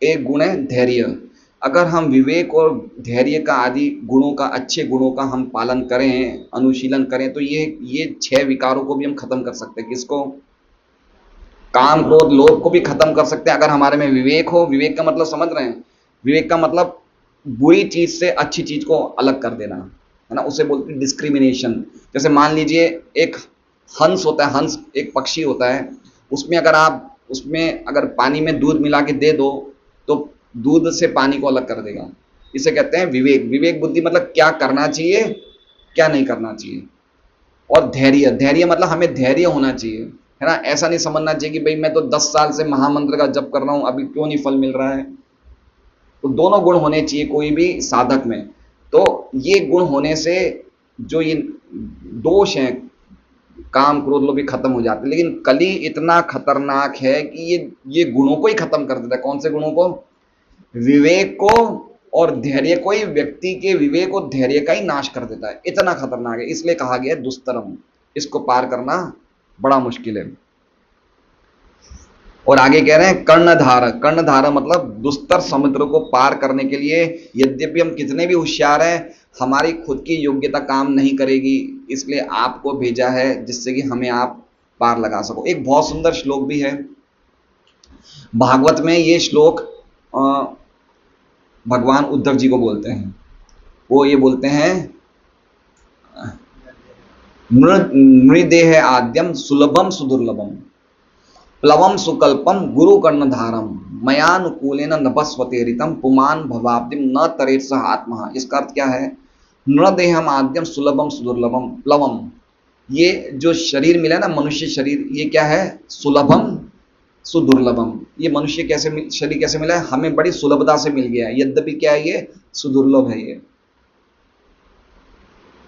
एक गुण है धैर्य। अगर हम विवेक और धैर्य का आदि गुणों का, अच्छे गुणों का हम पालन करें, अनुशीलन करें, तो ये 6 विकारों को भी हम खत्म कर सकते हैं। किसको, काम, क्रोध, लोभ को भी खत्म कर सकते हैं अगर हमारे में विवेक हो। विवेक का मतलब समझ रहे हैं, विवेक का मतलब बुरी चीज से अच्छी चीज को अलग कर देना, है ना। उसे बोलते हैं डिस्क्रिमिनेशन। जैसे मान लीजिए एक हंस होता है, हंस एक पक्षी होता है, उसमें अगर पानी में दूध मिला के दे दो तो दूध से पानी को अलग कर देगा, इसे कहते हैं विवेक। विवेक बुद्धि मतलब क्या करना चाहिए, क्या नहीं करना चाहिए। और धैर्य, धैर्य मतलब हमें धैर्य होना चाहिए, है ना। ऐसा नहीं समझना चाहिए कि भाई मैं तो 10 साल से महामंत्र का जप कर रहा हूं, अभी क्यों नहीं फल मिल रहा है। तो दोनों गुण होने चाहिए कोई भी साधक में। तो ये गुण होने से जो ये दोष हैं, काम क्रोध लोभ, भी खत्म हो जाते हैं। लेकिन कली इतना खतरनाक है कि ये गुणों को ही खत्म कर देता है। कौन से गुणों को? विवेक को और धैर्य को ही, व्यक्ति के विवेक और धैर्य का ही नाश कर देता है। इतना खतरनाक है, इसलिए कहा गया है दुस्तरम। इसको पार करना बड़ा मुश्किल है। और आगे कह रहे हैं कर्णधार। कर्णधार मतलब दुस्तर समुद्र को पार करने के लिए यद्यपि हम कितने भी होशियार हैं, हमारी खुद की योग्यता काम नहीं करेगी, इसलिए आपको भेजा है जिससे कि हमें आप पार लगा सको। एक बहुत सुंदर श्लोक भी है भागवत में। ये श्लोक भगवान उद्धव जी को बोलते हैं। वो ये बोलते हैं, मृदेह आद्यम सुलभम सुदुर्लभम प्लवम सुकल्पम गुरु कर्णधारम मयानुकूलेन नभस्वते ऋतम पुमान भवाब्दिम न तरेत सह आत्मा। इसका अर्थ क्या है? नृदेहम आद्यम सुलभम सुदुर्लभम प्लवम, ये जो शरीर मिला ना मनुष्य शरीर, ये क्या है? सुलभम सुदुर्लभम। ये मनुष्य कैसे शरीर कैसे मिला है? हमें बड़ी सुलभता से मिल गया है, यद्यपि क्या है ये? सुदुर्लभ है ये।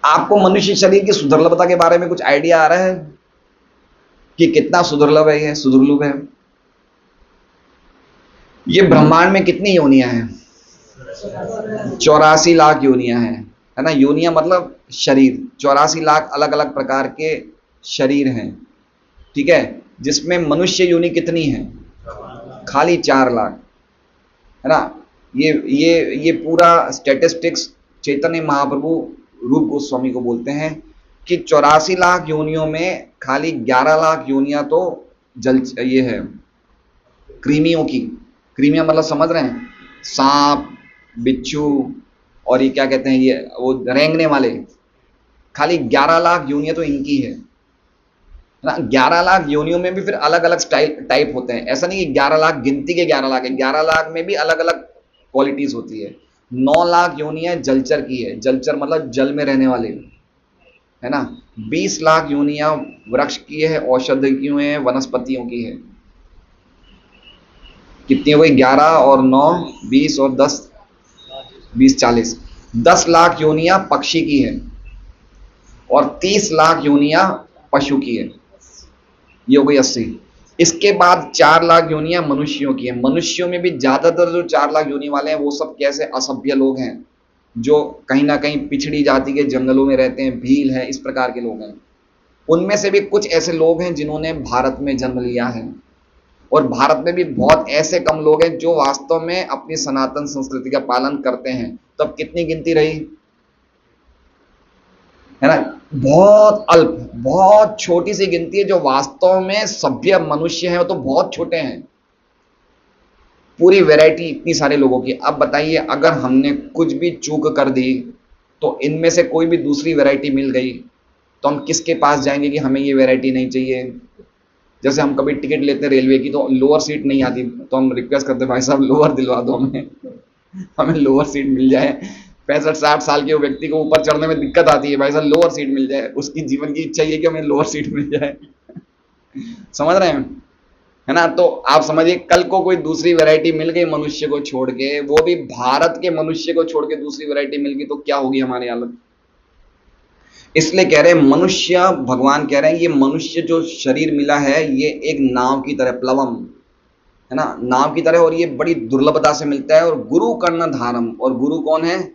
आपको मनुष्य शरीर की सुदुर्लभता के बारे में कुछ आइडिया आ रहा है कि कितना सुदुर्लभ है ये? सुदुर्लभ है। ये ब्रह्मांड में कितनी योनियां हैं? 84 लाख योनियां हैं, है ना। योनियां मतलब शरीर। 84 लाख अलग अलग प्रकार के शरीर हैं, ठीक है। जिसमें मनुष्य योनि कितनी है? खाली 4 लाख, है ना। ये पूरा स्टैटिस्टिक्स चैतन्य महाप्रभु रूप गोस्वामी को बोलते हैं कि 84 लाख योनियों में खाली 11 लाख योनियां तो जल ये है कृमियों की। कृमियां मतलब समझ रहे हैं? सांप, बिच्छू, और ये क्या कहते हैं, ये वो रेंगने वाले। खाली 11 लाख योनियां तो इनकी है ना। 11 लाख योनियों में भी फिर अलग अलग स्टाइल टाइप होते हैं। ऐसा नहीं कि 11 लाख गिनती के 11 लाख है, 11 लाख में भी अलग अलग क्वालिटीज होती है। 9 लाख योनियां जलचर की है। जलचर मतलब जल में रहने वाले, है ना। 20 लाख योनियां वृक्ष की है, औषधियों है, वनस्पतियों की है। कितनी हो गई? 11 और 9 20 और 10 20 40। 10 लाख योनियां पक्षी की है और 30 लाख योनियां पशु की है। ये हो गई 80। इसके बाद 4 लाख योनियां मनुष्यों की है। मनुष्यों में भी ज्यादातर जो 4 लाख योनि वाले हैं वो सब कैसे असभ्य लोग हैं, जो कहीं ना कहीं पिछड़ी जाति के जंगलों में रहते हैं, भील है, इस प्रकार के लोग हैं। उनमें से भी कुछ ऐसे लोग हैं जिन्होंने भारत में जन्म लिया है, और भारत में भी बहुत ऐसे कम लोग हैं जो वास्तव में अपनी सनातन संस्कृति का पालन करते हैं। तो अब कितनी गिनती रही, है ना। बहुत अल्प, बहुत छोटी सी गिनती है जो वास्तव में सभ्य मनुष्य हैं। वो तो बहुत छोटे हैं, पूरी वैरायटी इतनी सारे लोगों की। अब बताइए, अगर हमने कुछ भी चूक कर दी तो इनमें से कोई भी दूसरी वैरायटी मिल गई तो हम किसके पास जाएंगे कि हमें ये वैरायटी नहीं चाहिए। जैसे हम कभी टिकट लेते हैं रेलवे की, तो लोअर सीट नहीं आती तो हम रिक्वेस्ट करते हैं भाई साहब लोअर दिलवा दो हमें, हमें लोअर सीट मिल जाए। 65-60 साल के व्यक्ति को ऊपर चढ़ने में दिक्कत आती है, भाई साहब लोअर सीट मिल जाए। उसकी जीवन की इच्छा ये कि हमें लोअर सीट मिल जाए। समझ रहे हैं, है ना। तो आप समझिए, कल को कोई दूसरी वैरायटी मिल गई मनुष्य को छोड़ के, वो भी भारत के मनुष्य को छोड़ के दूसरी वैरायटी मिल गई, तो क्या होगी हमारी हालत। इसलिए कह रहे हैं मनुष्य, भगवान कह रहे हैं ये मनुष्य जो शरीर मिला है ये एक नाव की तरह, प्लवम, है ना, नाव की तरह, और ये बड़ी दुर्लभता से मिलता है। और गुरु कर्णधारम, और गुरु कौन है?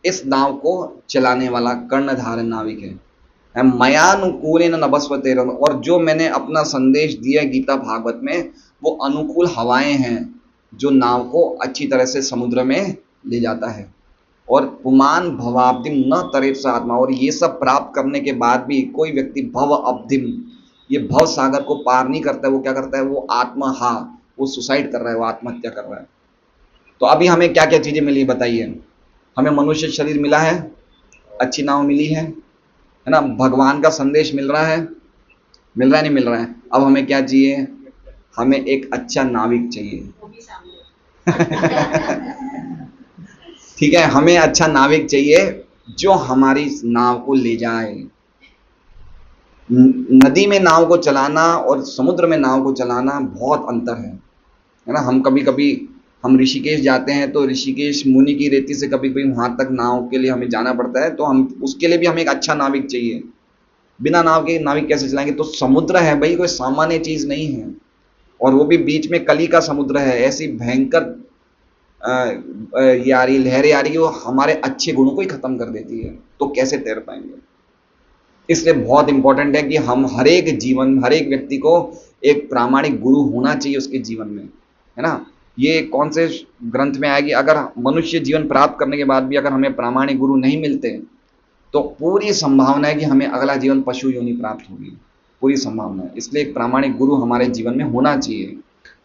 इस नाव को चलाने वाला कर्णधार नाविक है। मयानुकूलेन नभस्वते, और जो मैंने अपना संदेश दिया गीता भागवत में, वो अनुकूल हवाएं हैं जो नाव को अच्छी तरह से समुद्र में ले जाता है। और पुमान भवाब्धिम न तरेत स आत्मा, और ये सब प्राप्त करने के बाद भी कोई व्यक्ति भव अब्धिम, ये भव सागर को पार नहीं करता है। वो क्या करता है? वो आत्महा, वो सुसाइड कर रहा है, वो आत्महत्या कर रहा है। तो अभी हमें क्या क्या चीजें मिली बताइए। हमें मनुष्य शरीर मिला है, अच्छी नाव मिली है ना, भगवान का संदेश मिल रहा है, मिल रहा है नहीं मिल रहा है। अब हमें क्या चाहिए? हमें एक अच्छा नाविक चाहिए। ठीक है, हमें अच्छा नाविक चाहिए जो हमारी नाव को ले जाए। नदी में नाव को चलाना और समुद्र में नाव को चलाना बहुत अंतर है ना। हम कभी कभी हम ऋषिकेश जाते हैं तो ऋषिकेश मुनि की रेती से कभी कभी वहां तक नाव के लिए हमें जाना पड़ता है, तो हम उसके लिए भी हमें एक अच्छा नाविक चाहिए। बिना नाव के नाविक कैसे चलाएंगे? तो समुद्र है भाई, कोई सामान्य चीज नहीं है, और वो भी बीच में कली का समुद्र है। ऐसी भयंकर ये आ रही लहरें आ रही है, वो हमारे अच्छे गुणों को ही खत्म कर देती है, तो कैसे तैर पाएंगे? इसलिए बहुत इंपॉर्टेंट है कि हम हर एक व्यक्ति को एक प्रामाणिक गुरु होना चाहिए उसके जीवन में, है ना। ये कौन से ग्रंथ में आएगी? अगर मनुष्य जीवन प्राप्त करने के बाद भी अगर हमें प्रामाणिक गुरु नहीं मिलते तो पूरी संभावना है कि हमें अगला जीवन पशु योनि प्राप्त होगी, पूरी संभावना है। इसलिए एक प्रामाणिक गुरु हमारे जीवन में होना चाहिए,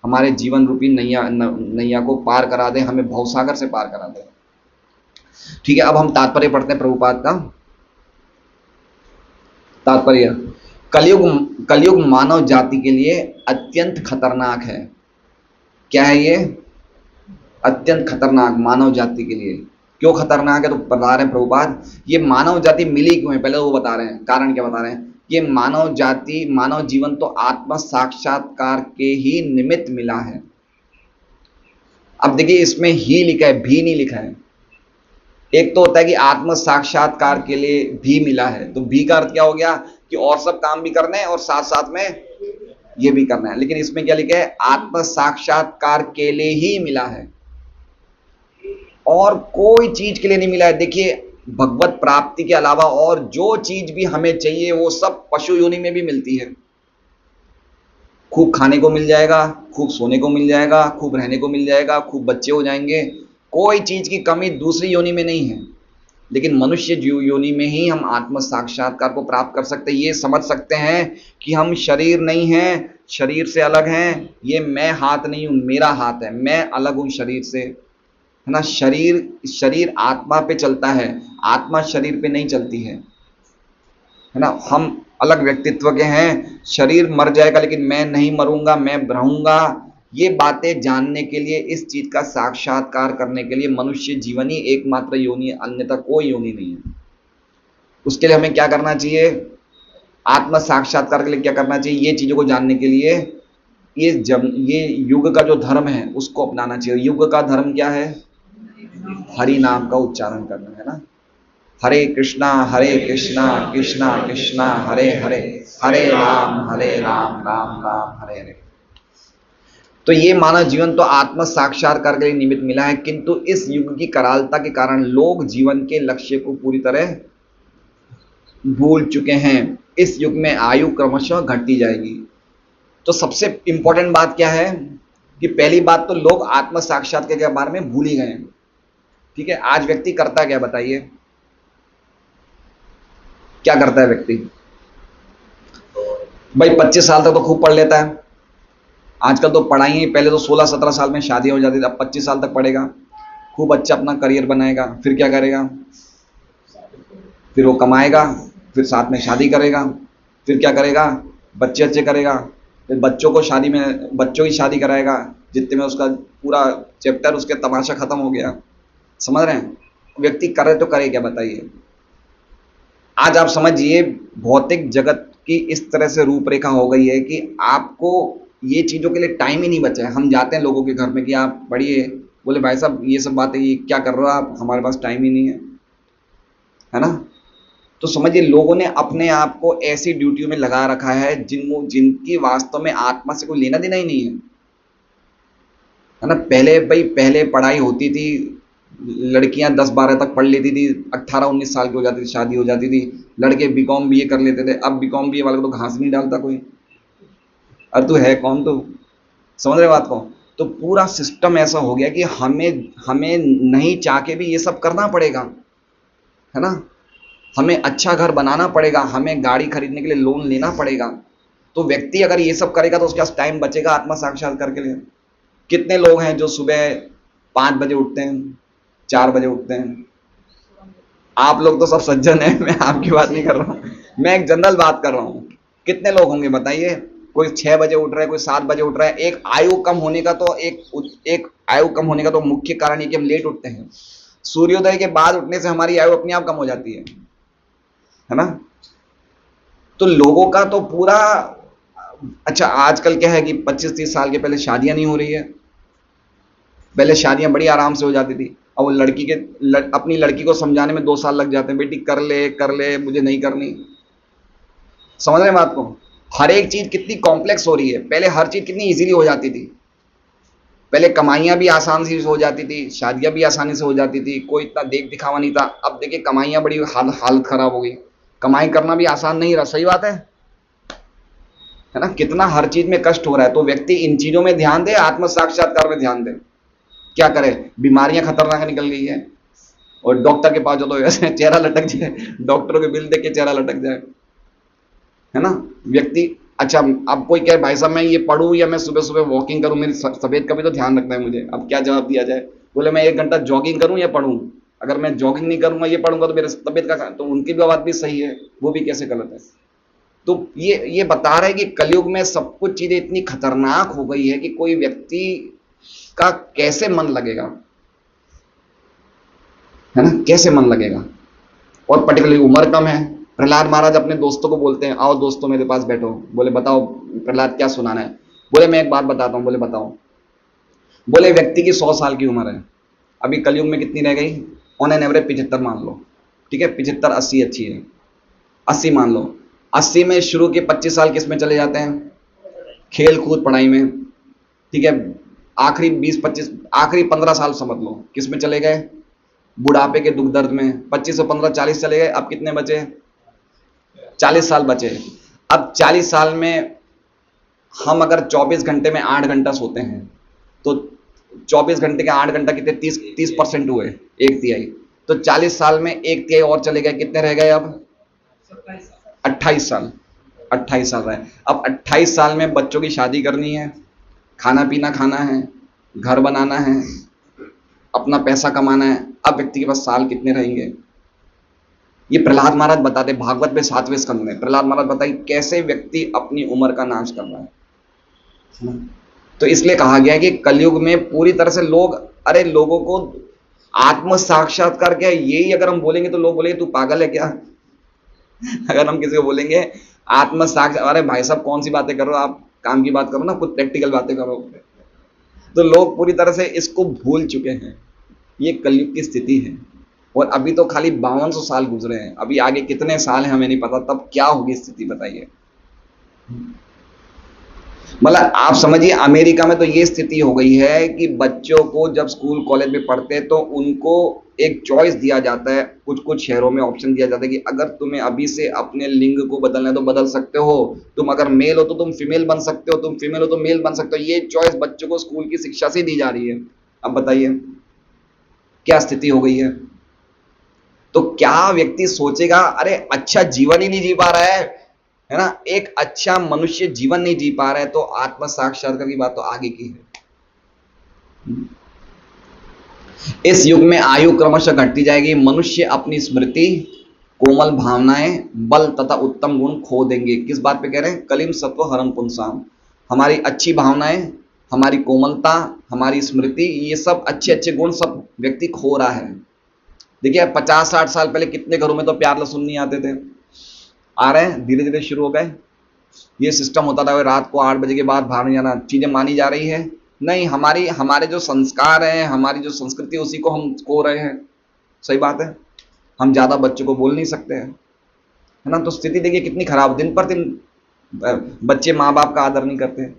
हमारे जीवन रूपी नैया को पार करा दे, हमें भवसागर से पार करा दे। ठीक है, अब हम तात्पर्य पढ़ते हैं प्रभुपाद का। तात्पर्य, कलयुग मानव जाति के लिए अत्यंत खतरनाक है। क्या है ये? अत्यंत खतरनाक मानव जाति के लिए। क्यों खतरनाक है? तो बता रहे हैं प्रभुपाद, ये मानव जाति मिली क्यों है, पहले वो बता रहे हैं, कारण क्या बता रहे हैं। ये मानव जाति, मानव जीवन तो आत्म साक्षात्कार के ही निमित्त मिला है। अब देखिए, इसमें ही लिखा है, भी नहीं लिखा है। एक तो होता है कि आत्म साक्षात्कार के लिए भी मिला है, तो भी का अर्थ क्या हो गया कि और सब काम भी करने हैं और साथ साथ में ये भी करना है। लेकिन इसमें क्या लिखा है? आत्म साक्षात्कार के लिए ही मिला है, और कोई चीज के लिए नहीं मिला है। देखिए, भगवत प्राप्ति के अलावा और जो चीज भी हमें चाहिए वो सब पशु योनि में भी मिलती है। खूब खाने को मिल जाएगा, खूब सोने को मिल जाएगा, खूब रहने को मिल जाएगा, खूब बच्चे हो जाएंगे, कोई चीज की कमी दूसरी योनि में नहीं है। लेकिन मनुष्य योनि में ही हम आत्म साक्षात्कार को प्राप्त कर सकते हैं। ये समझ सकते हैं कि हम शरीर नहीं हैं, शरीर से अलग हैं, ये मैं हाथ नहीं हूं, मेरा हाथ है, मैं अलग हूं शरीर से, है ना। शरीर आत्मा पे चलता है, आत्मा शरीर पे नहीं चलती है ना। हम अलग व्यक्तित्व के हैं, शरीर मर जाएगा लेकिन मैं नहीं मरूंगा, मैं रहूंगा। ये बातें जानने के लिए, इस चीज का साक्षात्कार करने के लिए मनुष्य जीवन ही एकमात्र योनि है, अन्यथा कोई योनि नहीं है। उसके लिए हमें क्या करना चाहिए? आत्म साक्षात्कार के लिए क्या करना चाहिए? ये चीजों को जानने के लिए ये युग का जो धर्म है उसको अपनाना चाहिए। युग का धर्म क्या है? हरि नाम का उच्चारण करना, है ना। हरे कृष्णा कृष्णा कृष्णा हरे हरे, हरे राम राम राम हरे हरे। तो ये मानव जीवन तो आत्म साक्षात्कार के लिए निमित्त मिला है, किंतु इस युग की करालता के कारण लोग जीवन के लक्ष्य को पूरी तरह भूल चुके हैं। इस युग में आयु क्रमशः घटती जाएगी। तो सबसे इंपॉर्टेंट बात क्या है कि पहली बात तो लोग आत्म साक्षात्कार के बारे में भूल ही गए। ठीक है, आज व्यक्ति करता क्या बताइए? क्या करता है व्यक्ति? भाई 25 साल तक तो खूब पढ़ लेता है। आजकल तो पढ़ाई ही, पहले तो 16-17 साल में शादी हो जाती थी, अब 25 साल तक पढ़ेगा, खूब अच्छा अपना करियर बनाएगा, फिर क्या करेगा? फिर वो कमाएगा, फिर साथ में शादी करेगा, फिर क्या करेगा? बच्चे अच्छे करेगा, फिर बच्चों की शादी कराएगा, जितने में उसका पूरा चैप्टर, उसके तमाशा खत्म हो गया। समझ रहे हैं? व्यक्ति करे तो करे क्या बताइए? आज आप समझिए, भौतिक जगत की इस तरह से रूपरेखा हो गई है कि आपको ये चीजों के लिए टाइम ही नहीं बचा है। हम जाते हैं लोगों के घर में कि आप पढ़िए, बोले भाई साहब ये सब बातें ये क्या कर रहे हो आप, हमारे पास टाइम ही नहीं है ना। तो समझिए, लोगों ने अपने आप को ऐसी ड्यूटियों में लगा रखा है जिनकी वास्तव में आत्मा से कोई लेना देना ही नहीं है ना। पहले पढ़ाई होती थी, लड़कियां 10-12 तक पढ़ लेती थी, 18-19 साल की हो जाती थी, शादी हो जाती थी। लड़के बीकॉम बीए कर लेते थे। अब बीकॉम बीए वाले को तो घास नहीं डालता कोई, और तू है कौन? तो समझ रहे बात को? तो पूरा सिस्टम ऐसा हो गया कि हमें नहीं चाह के भी ये सब करना पड़ेगा, है ना। हमें अच्छा घर बनाना पड़ेगा, हमें गाड़ी खरीदने के लिए लोन लेना पड़ेगा। तो व्यक्ति अगर ये सब करेगा तो उसके पास टाइम बचेगा आत्मा साक्षात्कार के लिए। कितने लोग हैं जो सुबह 5 बजे उठते हैं, 4 बजे उठते हैं? आप लोग तो सब सज्जन हैं, मैं आपकी बात नहीं कर रहा हूं, मैं एक जनरल बात कर रहा हूं। कितने लोग होंगे बताइए? कोई 6 बजे उठ रहा है, कोई 7 बजे उठ रहा है। एक आयु कम होने का तो मुख्य कारण ये कि हम लेट उठते हैं। सूर्योदय के बाद उठने से हमारी आयु अपने आप कम हो जाती है ना। तो लोगों का तो पूरा, अच्छा आजकल क्या है कि 25-30 साल के पहले शादियां नहीं हो रही है। पहले शादियां बड़ी आराम से हो जाती थी। और वो अपनी लड़की को समझाने में 2 साल लग जाते हैं, बेटी कर ले, मुझे नहीं करनी। समझ रहे हैं बात को? हर एक चीज कितनी कॉम्प्लेक्स हो रही है। पहले हर चीज कितनी इजीली हो जाती थी। पहले कमाइयां भी आसान से हो जाती थी, शादियां भी आसानी से हो जाती थी, कोई इतना देख दिखावा नहीं था। अब देखिए कमाइयां बड़ी हालत खराब हो गई। कमाई करना भी आसान नहीं रहा। सही बात है ना। कितना हर चीज में कष्ट हो रहा है। तो व्यक्ति इन चीजों में ध्यान दे, आत्म साक्षात्कार में ध्यान दे। क्या करे, बीमारियां खतरनाक निकल गई है। और डॉक्टर के पास जो तो ऐसे चेहरा लटक जाए, डॉक्टरों के बिल देख के चेहरा लटक जाए, है ना व्यक्ति। अच्छा अब कोई कहे भाई साहब मैं ये पढ़ूं या मैं सुबह सुबह वॉकिंग करूं, मेरी तबीयत का भी तो ध्यान रखना है मुझे। अब क्या जवाब दिया जाए? बोले मैं 1 घंटा जॉगिंग करूं या पढ़ूं। अगर मैं जॉगिंग नहीं करूंगा, ये पढ़ूंगा तो मेरे तबीयत का, तो उनकी भी बात भी सही है, वो भी कैसे गलत है। तो ये बता रहे हैं कि कलयुग में सब कुछ चीजें इतनी खतरनाक हो गई है कि कोई व्यक्ति का कैसे मन लगेगा, है ना, कैसे मन लगेगा। और पर्टिकुलरली उम्र कम है। प्रहलाद महाराज अपने दोस्तों को बोलते हैं, आओ दोस्तों मेरे पास बैठो। बोले बताओ प्रहलाद क्या सुनाना है। बोले मैं एक बात बताता हूं। बोले बताओ। बोले व्यक्ति की 100 साल की उम्र है। अभी कलयुग में कितनी रह गई? ऑन एन एवरेज 75 मान लो। ठीक है, 75 80 अच्छी है, 80 मान लो। 80 में शुरू के 25 साल किस में चले जाते हैं? खेल कूद पढ़ाई में। ठीक है, आखिरी 20-25 आखिरी 15 साल समझ लो किस में चले गए? बुढ़ापे के दुख दर्द में। 25 और 15 40 चले गए। अब कितने बचे? 40 साल बचे। अब 40 साल में हम अगर 24 घंटे में 8 घंटा सोते हैं तो 24 घंटे के 8 घंटा कितने? 30% हुए, 1/3। तो 40 साल में 1/3 और चले गए। कितने रह गए अब? 28 साल। 28 साल रहे। अब 28 साल में बच्चों की शादी करनी है, खाना पीना खाना है, घर बनाना है, अपना पैसा कमाना है। अब व्यक्ति के पास साल कितने रहेंगे? ये प्रहलाद महाराज बताते, भागवत में 7वें स्कंद में प्रहलाद महाराज बताइए कैसे व्यक्ति अपनी उम्र का नाश कर रहा है। तो इसलिए कहा गया है कि कलयुग में पूरी तरह से लोग, अरे लोगों को आत्म साक्षात्कार क्या है यही अगर हम बोलेंगे तो लोग बोलेंगे तू पागल है क्या। अगर हम किसी को बोलेंगे आत्म साक्षात्कार, अरे भाई साहब कौन सी बातें करो आप, काम की बात करो ना, कुछ प्रैक्टिकल बातें करो। तो लोग पूरी तरह से इसको भूल चुके हैं। ये कलयुग की स्थिति है। और अभी तो खाली 5200 साल गुजरे हैं, अभी आगे कितने साल हैं हमें नहीं पता, तब क्या होगी स्थिति बताइए। मतलब आप समझिए अमेरिका में तो ये स्थिति हो गई है कि बच्चों को जब स्कूल कॉलेज में पढ़ते हैं तो उनको एक चॉइस दिया जाता है, कुछ कुछ शहरों में ऑप्शन दिया जाता है कि अगर तुम्हें अभी से अपने लिंग को बदलना है तो बदल सकते हो, तुम अगर मेल हो तो तुम फीमेल बन सकते हो, तुम फीमेल हो तो मेल बन सकते हो। ये चॉइस बच्चों को स्कूल की शिक्षा से दी जा रही है। अब बताइए क्या स्थिति हो गई है। तो क्या व्यक्ति सोचेगा अरे अच्छा जीवन ही नहीं जी पा रहा है ना, एक अच्छा मनुष्य जीवन नहीं जी पा रहा है, तो आत्म साक्षात्कार की बात तो आगे की है। इस युग में आयु क्रमशः घटती जाएगी। मनुष्य अपनी स्मृति, कोमल भावनाएं, बल तथा उत्तम गुण खो देंगे। किस बात पे कह रहे हैं? कलिम सत्व हरम पुंसाम। हमारी अच्छी भावनाएं, हमारी कोमलता, हमारी स्मृति, ये सब अच्छे अच्छे गुण सब व्यक्ति खो रहा है। देखिए 50-60 साल पहले कितने घरों में तो प्यार लहसुन नहीं आते थे, आ रहे हैं, धीरे धीरे शुरू हो गए। ये सिस्टम होता था रात को 8 बजे के बाद बाहर नहीं जाना, चीजें मानी जा रही है। नहीं, हमारे जो संस्कार हैं, हमारी जो संस्कृति, उसी को हम खो रहे हैं। सही बात है। हम ज्यादा बच्चों को बोल नहीं सकते हैं, है ना। तो स्थिति देखिए कितनी खराब, दिन पर दिन बच्चे माँ बाप का आदर नहीं करते, है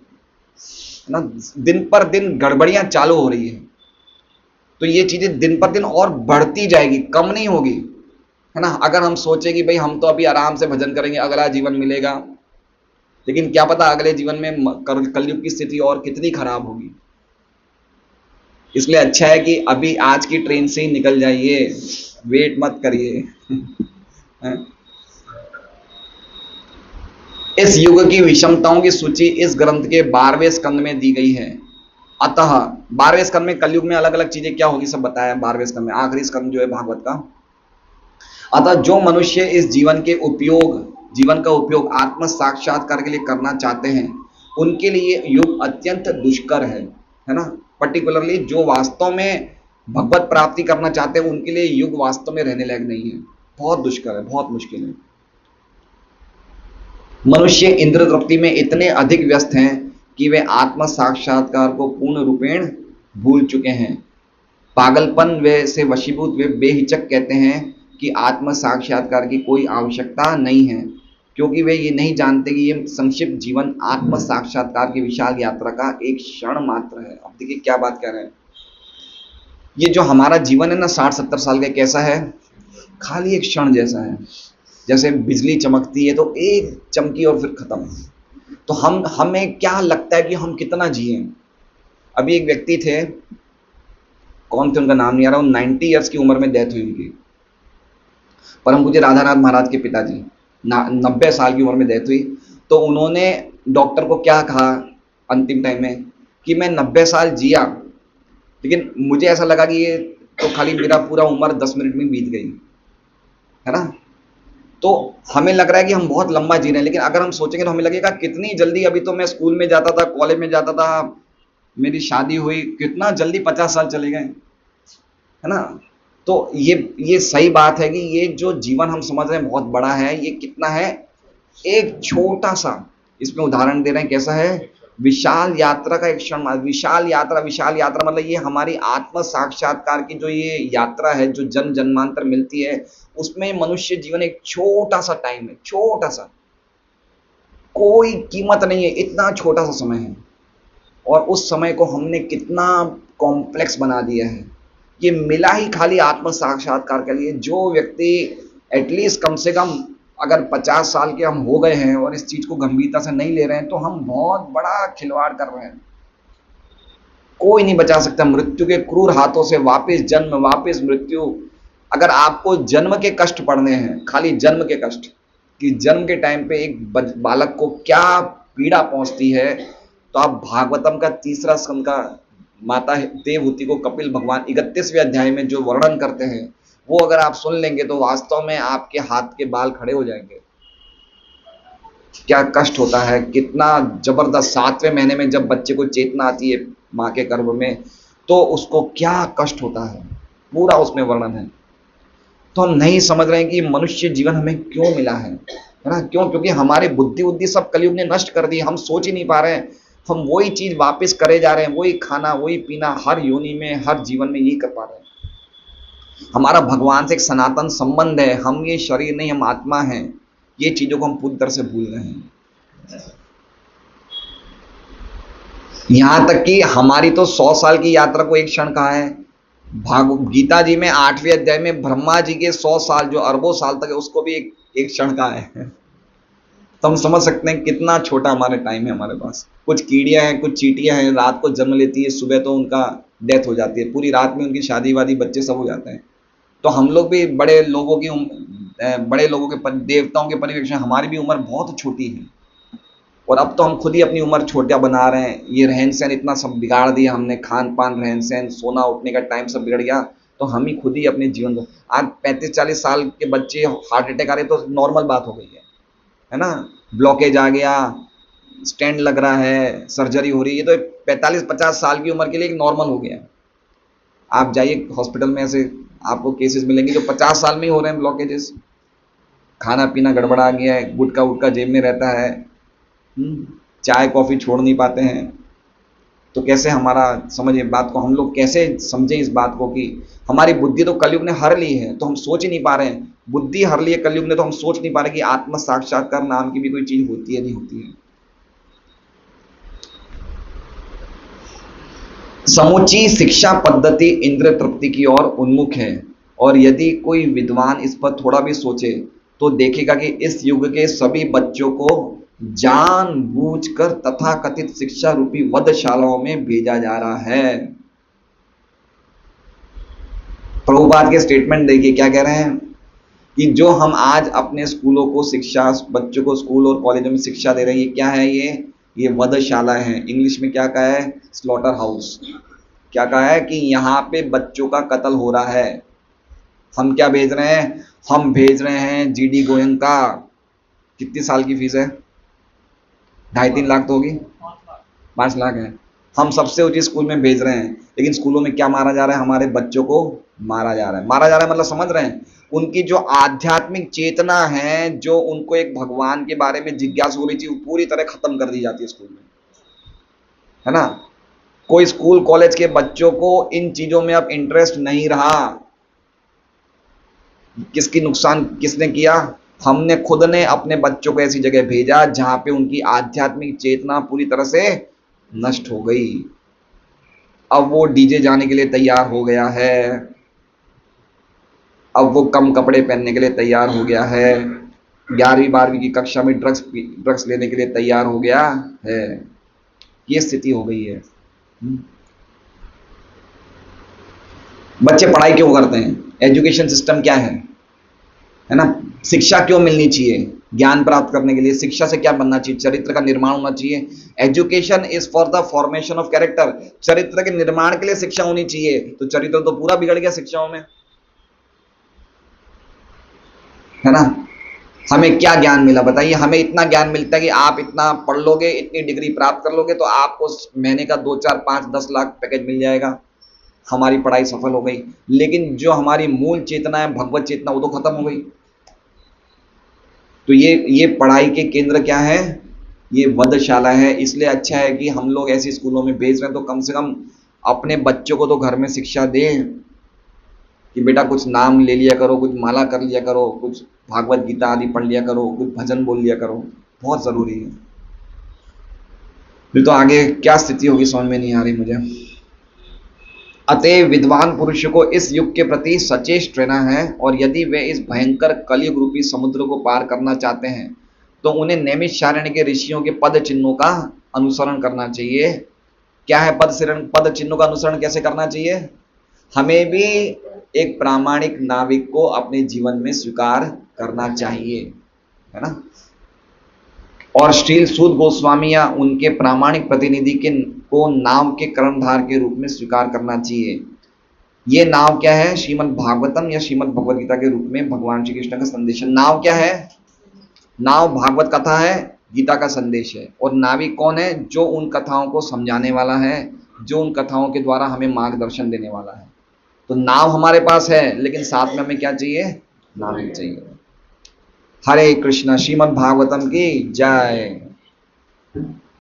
ना। दिन पर दिन गड़बड़ियां चालू हो रही है। तो ये चीजें दिन पर दिन और बढ़ती जाएगी, कम नहीं होगी, है ना। अगर हम सोचे कि भाई हम तो अभी आराम से भजन करेंगे, अगला जीवन मिलेगा, लेकिन क्या पता अगले जीवन में कलयुग की स्थिति और कितनी खराब होगी। इसलिए अच्छा है कि अभी आज की ट्रेन से ही निकल जाइए, वेट मत करिए। इस युग की विषमताओं की सूची इस ग्रंथ के 12वें स्कंद में दी गई है। अतः 12वें स्कंद में कलयुग में अलग अलग चीजें क्या होगी सब बताया। 12वें स्कंद में आखिरी स्कंद जो है भागवत का। अतः जो मनुष्य इस जीवन का उपयोग आत्म साक्षात्कार के लिए करना चाहते हैं, उनके लिए युग अत्यंत दुष्कर है ना। पर्टिकुलरली जो वास्तव में भगवत प्राप्ति करना चाहते हैं उनके लिए युग वास्तव में रहने लायक नहीं है, बहुत दुष्कर है, बहुत मुश्किल है। मनुष्य इंद्र तृप्ति में इतने अधिक व्यस्त हैं कि वे आत्म साक्षात्कार को पूर्ण रूपेण भूल चुके हैं। पागलपन वे से वशीभूत वे बेहिचक कहते हैं कि आत्म साक्षात्कार की कोई आवश्यकता नहीं है, क्योंकि वे ये नहीं जानते कि ये संक्षिप्त जीवन आत्म साक्षात्कार की विशाल यात्रा का एक क्षण मात्र है। अब देखिए क्या बात कह रहे हैं, ये जो हमारा जीवन है ना 60-70 साल का, कैसा है, खाली एक क्षण जैसा है। जैसे बिजली चमकती है तो एक चमकी और फिर खत्म। तो हमें क्या लगता है कि हम कितना जिए। अभी एक व्यक्ति थे, कौन थे उनका नाम नहीं आ रहा, 90 ईयर्स की उम्र में डेथ हुई उनकी, परम पूज्य राधानाथ महाराज के पिताजी, 90 साल की उम्र में डेथ हुई। तो उन्होंने डॉक्टर को क्या कहा अंतिम टाइम में कि मैं 90 साल जिया, लेकिन मुझे ऐसा लगा कि ये तो खाली मेरा पूरा उम्र 10 मिनट में बीत गई, है ना। तो हमें लग रहा है कि हम बहुत लंबा जी रहे हैं, लेकिन अगर हम सोचेंगे तो हमें लगेगा कितनी जल्दी, अभी तो मैं स्कूल में जाता था, कॉलेज में जाता था, मेरी शादी हुई, कितना जल्दी 50 साल चले गए, है ना। तो ये सही बात है कि ये जो जीवन हम समझ रहे हैं बहुत बड़ा है, ये कितना है, एक छोटा सा। इसमें उदाहरण दे रहे हैं कैसा है, विशाल यात्रा का एक क्षण। विशाल यात्रा, विशाल यात्रा मतलब ये हमारी आत्म साक्षात्कार की जो ये यात्रा है, जो जन्म जन्मांतर मिलती है, उसमें मनुष्य जीवन एक छोटा सा टाइम है, छोटा सा, कोई कीमत नहीं है, इतना छोटा सा समय है। और उस समय को हमने कितना कॉम्प्लेक्स बना दिया है। ये मिला ही खाली आत्म साक्षात्कार के लिए। जो व्यक्ति एटलीस्ट कम से कम अगर 50 साल के हम हो गए हैं और इस चीज को गंभीरता से नहीं ले रहे हैं, तो हम बहुत बड़ा खिलवाड़ कर रहे हैं। कोई नहीं बचा सकता मृत्यु के क्रूर हाथों से। वापस जन्म, वापस मृत्यु। अगर आपको जन्म के कष्ट पड़ने हैं, खाली जन्म के कष्ट, कि जन्म के टाइम पे एक बालक को क्या पीड़ा पहुंचती है, तो आप भागवतम का 3रा स्कंद का माता देवहूति को कपिल भगवान 31वें अध्याय में जो वर्णन करते हैं, वो अगर आप सुन लेंगे तो वास्तव में आपके हाथ के बाल खड़े हो जाएंगे। क्या कष्ट होता है, कितना जबरदस्त। 7वें महीने में जब बच्चे को चेतना आती है माँ के गर्भ में, तो उसको क्या कष्ट होता है, पूरा उसमें वर्णन है। तो हम नहीं समझ रहे हैं कि मनुष्य जीवन हमें क्यों मिला है ना। क्यों? क्योंकि हमारी बुद्धि सब कलयुग ने नष्ट कर दी। हम सोच ही नहीं पा रहे हैं, हम वही चीज वापस करे जा रहे हैं, वही खाना, वही पीना, हर योनि में, हर जीवन में यही कर पा रहे हैं। हमारा भगवान से एक सनातन संबंध है, हम ये शरीर नहीं, हम आत्मा हैं। ये चीजों को हम पूरी तरह से भूल रहे हैं। यहां तक कि हमारी तो 100 साल की यात्रा को एक क्षण कहा है। गीता जी में 8वें अध्याय में ब्रह्मा जी के 100 साल जो अरबों साल तक है, उसको भी एक क्षण कहा है। तो हम समझ सकते हैं कितना छोटा हमारा टाइम है हमारे पास। कुछ कीड़ियां हैं, कुछ चींटियां हैं, रात को जन्म लेती है, सुबह तो उनका डेथ हो जाती है, पूरी रात में उनकी शादी वादी, बच्चे सब हो जाते हैं। तो हम लोग भी बड़े लोगों के देवताओं के परिवेश में हमारी भी उम्र बहुत छोटी है। और अब तो हम खुद ही अपनी उम्र छोटा बना रहे हैं। ये रहन सहन इतना सब बिगाड़ दिया हमने, खान पान, रहन सहन, सोना उठने का टाइम सब बिगड़ गया। तो हम ही खुद ही अपने जीवन को, आज 35-40 साल के बच्चे हार्ट अटैक आ रहे तो नॉर्मल बात हो गई है ना। ब्लॉकेज आ गया, स्टेंट लग रहा है, सर्जरी हो रही है, तो 45-50 साल की उम्र के लिए एक नॉर्मल हो गया। आप जाइए हॉस्पिटल में, ऐसे आपको केसेस मिलेंगे जो 50 साल में ही हो रहे हैं ब्लॉकेजेस। खाना पीना गड़बड़ा गया है, गुटखा उटका जेब में रहता है, चाय कॉफी छोड़ नहीं पाते हैं। तो कैसे हमारा, समझिए बात को, हम लोग कैसे समझें इस बात को कि हमारी बुद्धि तो कलयुग ने हर ली है, तो हम सोच ही नहीं पा रहे हैं। बुद्धि हर ली है कलयुग ने, तो हम सोच नहीं पा रहे कि आत्म साक्षात्कार नाम की भी कोई चीज होती है, नहीं होती है। समूची शिक्षा पद्धति इंद्र तृप्ति की ओर उन्मुख है, और यदि कोई विद्वान इस पर थोड़ा भी सोचे तो देखेगा कि इस युग के सभी बच्चों को जानबूझकर तथाकथित शिक्षा रूपी वधशालाओं में भेजा जा रहा है। प्रभुपाद के स्टेटमेंट देखिए क्या कह रहे हैं कि जो हम आज अपने स्कूलों को शिक्षा, बच्चों को स्कूल और कॉलेजों में शिक्षा दे रहे हैं, ये क्या है, ये वधशाला है। इंग्लिश में क्या कहा है, स्लॉटर हाउस। क्या कहा है कि यहाँ पे बच्चों का कत्ल हो रहा है। हम क्या भेज रहे हैं, हम भेज रहे हैं जीडी गोयनका। कितनी साल की फीस है, 2.5-3 लाख तो होगी, 5 लाख है। हम सबसे ऊंची स्कूल में भेज रहे हैं, लेकिन स्कूलों में क्या मारा जा रहा है? हमारे बच्चों को मारा जा रहा है। मारा जा रहा है मतलब समझ रहे हैं? उनकी जो आध्यात्मिक चेतना है, जो उनको एक भगवान के बारे में जिज्ञासा होनी चाहिए, वो पूरी तरह खत्म कर दी जाती है स्कूल में, है ना। कोई स्कूल कॉलेज के बच्चों को इन चीजों में अब इंटरेस्ट नहीं रहा। किसकी नुकसान किसने किया? हमने खुद ने अपने बच्चों को ऐसी जगह भेजा जहां पे उनकी आध्यात्मिक चेतना पूरी तरह से नष्ट हो गई। अब वो डीजे जाने के लिए तैयार हो गया है, अब वो कम कपड़े पहनने के लिए तैयार हो गया है, 11वीं 12वीं की कक्षा में ड्रग्स लेने के लिए तैयार हो गया है। ये स्थिति हो गई है। बच्चे पढ़ाई क्यों करते हैं? एजुकेशन सिस्टम क्या है ना। शिक्षा क्यों मिलनी चाहिए? ज्ञान प्राप्त करने के लिए। शिक्षा से क्या बनना चाहिए? चरित्र का निर्माण होना चाहिए। Education is for the formation of character. चरित्र के निर्माण के लिए शिक्षा होनी चाहिए। तो चरित्र तो पूरा बिगड़ गया शिक्षाओं में, है ना। हमें क्या ज्ञान मिला बताइए? हमें इतना ज्ञान मिलता है कि आप इतना पढ़ लोगे, इतनी डिग्री प्राप्त कर लोगे तो आपको महीने का 2 4 5 10 लाख पैकेज मिल जाएगा, हमारी पढ़ाई सफल हो गई। लेकिन जो हमारी मूल चेतना है, भगवत चेतना, वो तो खत्म हो गई। तो ये पढ़ाई के केंद्र क्या है? ये वधशाला है। इसलिए अच्छा है कि हम लोग ऐसे स्कूलों में भेज रहे हैं तो कम से कम अपने बच्चों को तो घर में शिक्षा दें कि बेटा कुछ नाम ले लिया करो, कुछ माला कर लिया करो, कुछ भागवत गीता आदि पढ़ लिया करो, कुछ भजन बोल लिया करो, बहुत जरूरी है। फिर तो आगे क्या स्थिति होगी समझ में नहीं आ रही मुझे। अतएव विद्वान पुरुष को इस युग के प्रति सचेष्ट रहना है, और यदि वे इस भयंकर कलयुग रूपी समुद्र को पार करना चाहते हैं तो उन्हें नैमिषारण्य के ऋषियों के पद चिन्हों का अनुसरण करना चाहिए। क्या है पद चिन्हों का अनुसरण कैसे करना चाहिए? हमें भी एक प्रामाणिक नाविक को अपने जीवन में स्वीकार करना चाहिए, है ना। और श्रील सूत गोस्वामी या उनके प्रामाणिक प्रतिनिधि को नाव के कर्णधार के रूप में स्वीकार करना चाहिए। ये नाव क्या है? श्रीमद् भागवतम या श्रीमद् भगवद गीता के रूप में भगवान श्री कृष्ण का संदेश है। नाव क्या है? नाव भागवत कथा है, गीता का संदेश है। और नाविक कौन है? जो उन कथाओं को समझाने वाला है, जो उन कथाओं के द्वारा हमें मार्गदर्शन देने वाला है। तो नाव हमारे पास है, लेकिन साथ में हमें क्या चाहिए? नाविक चाहिए। हरे कृष्णा। श्रीमद् भागवतम की जय।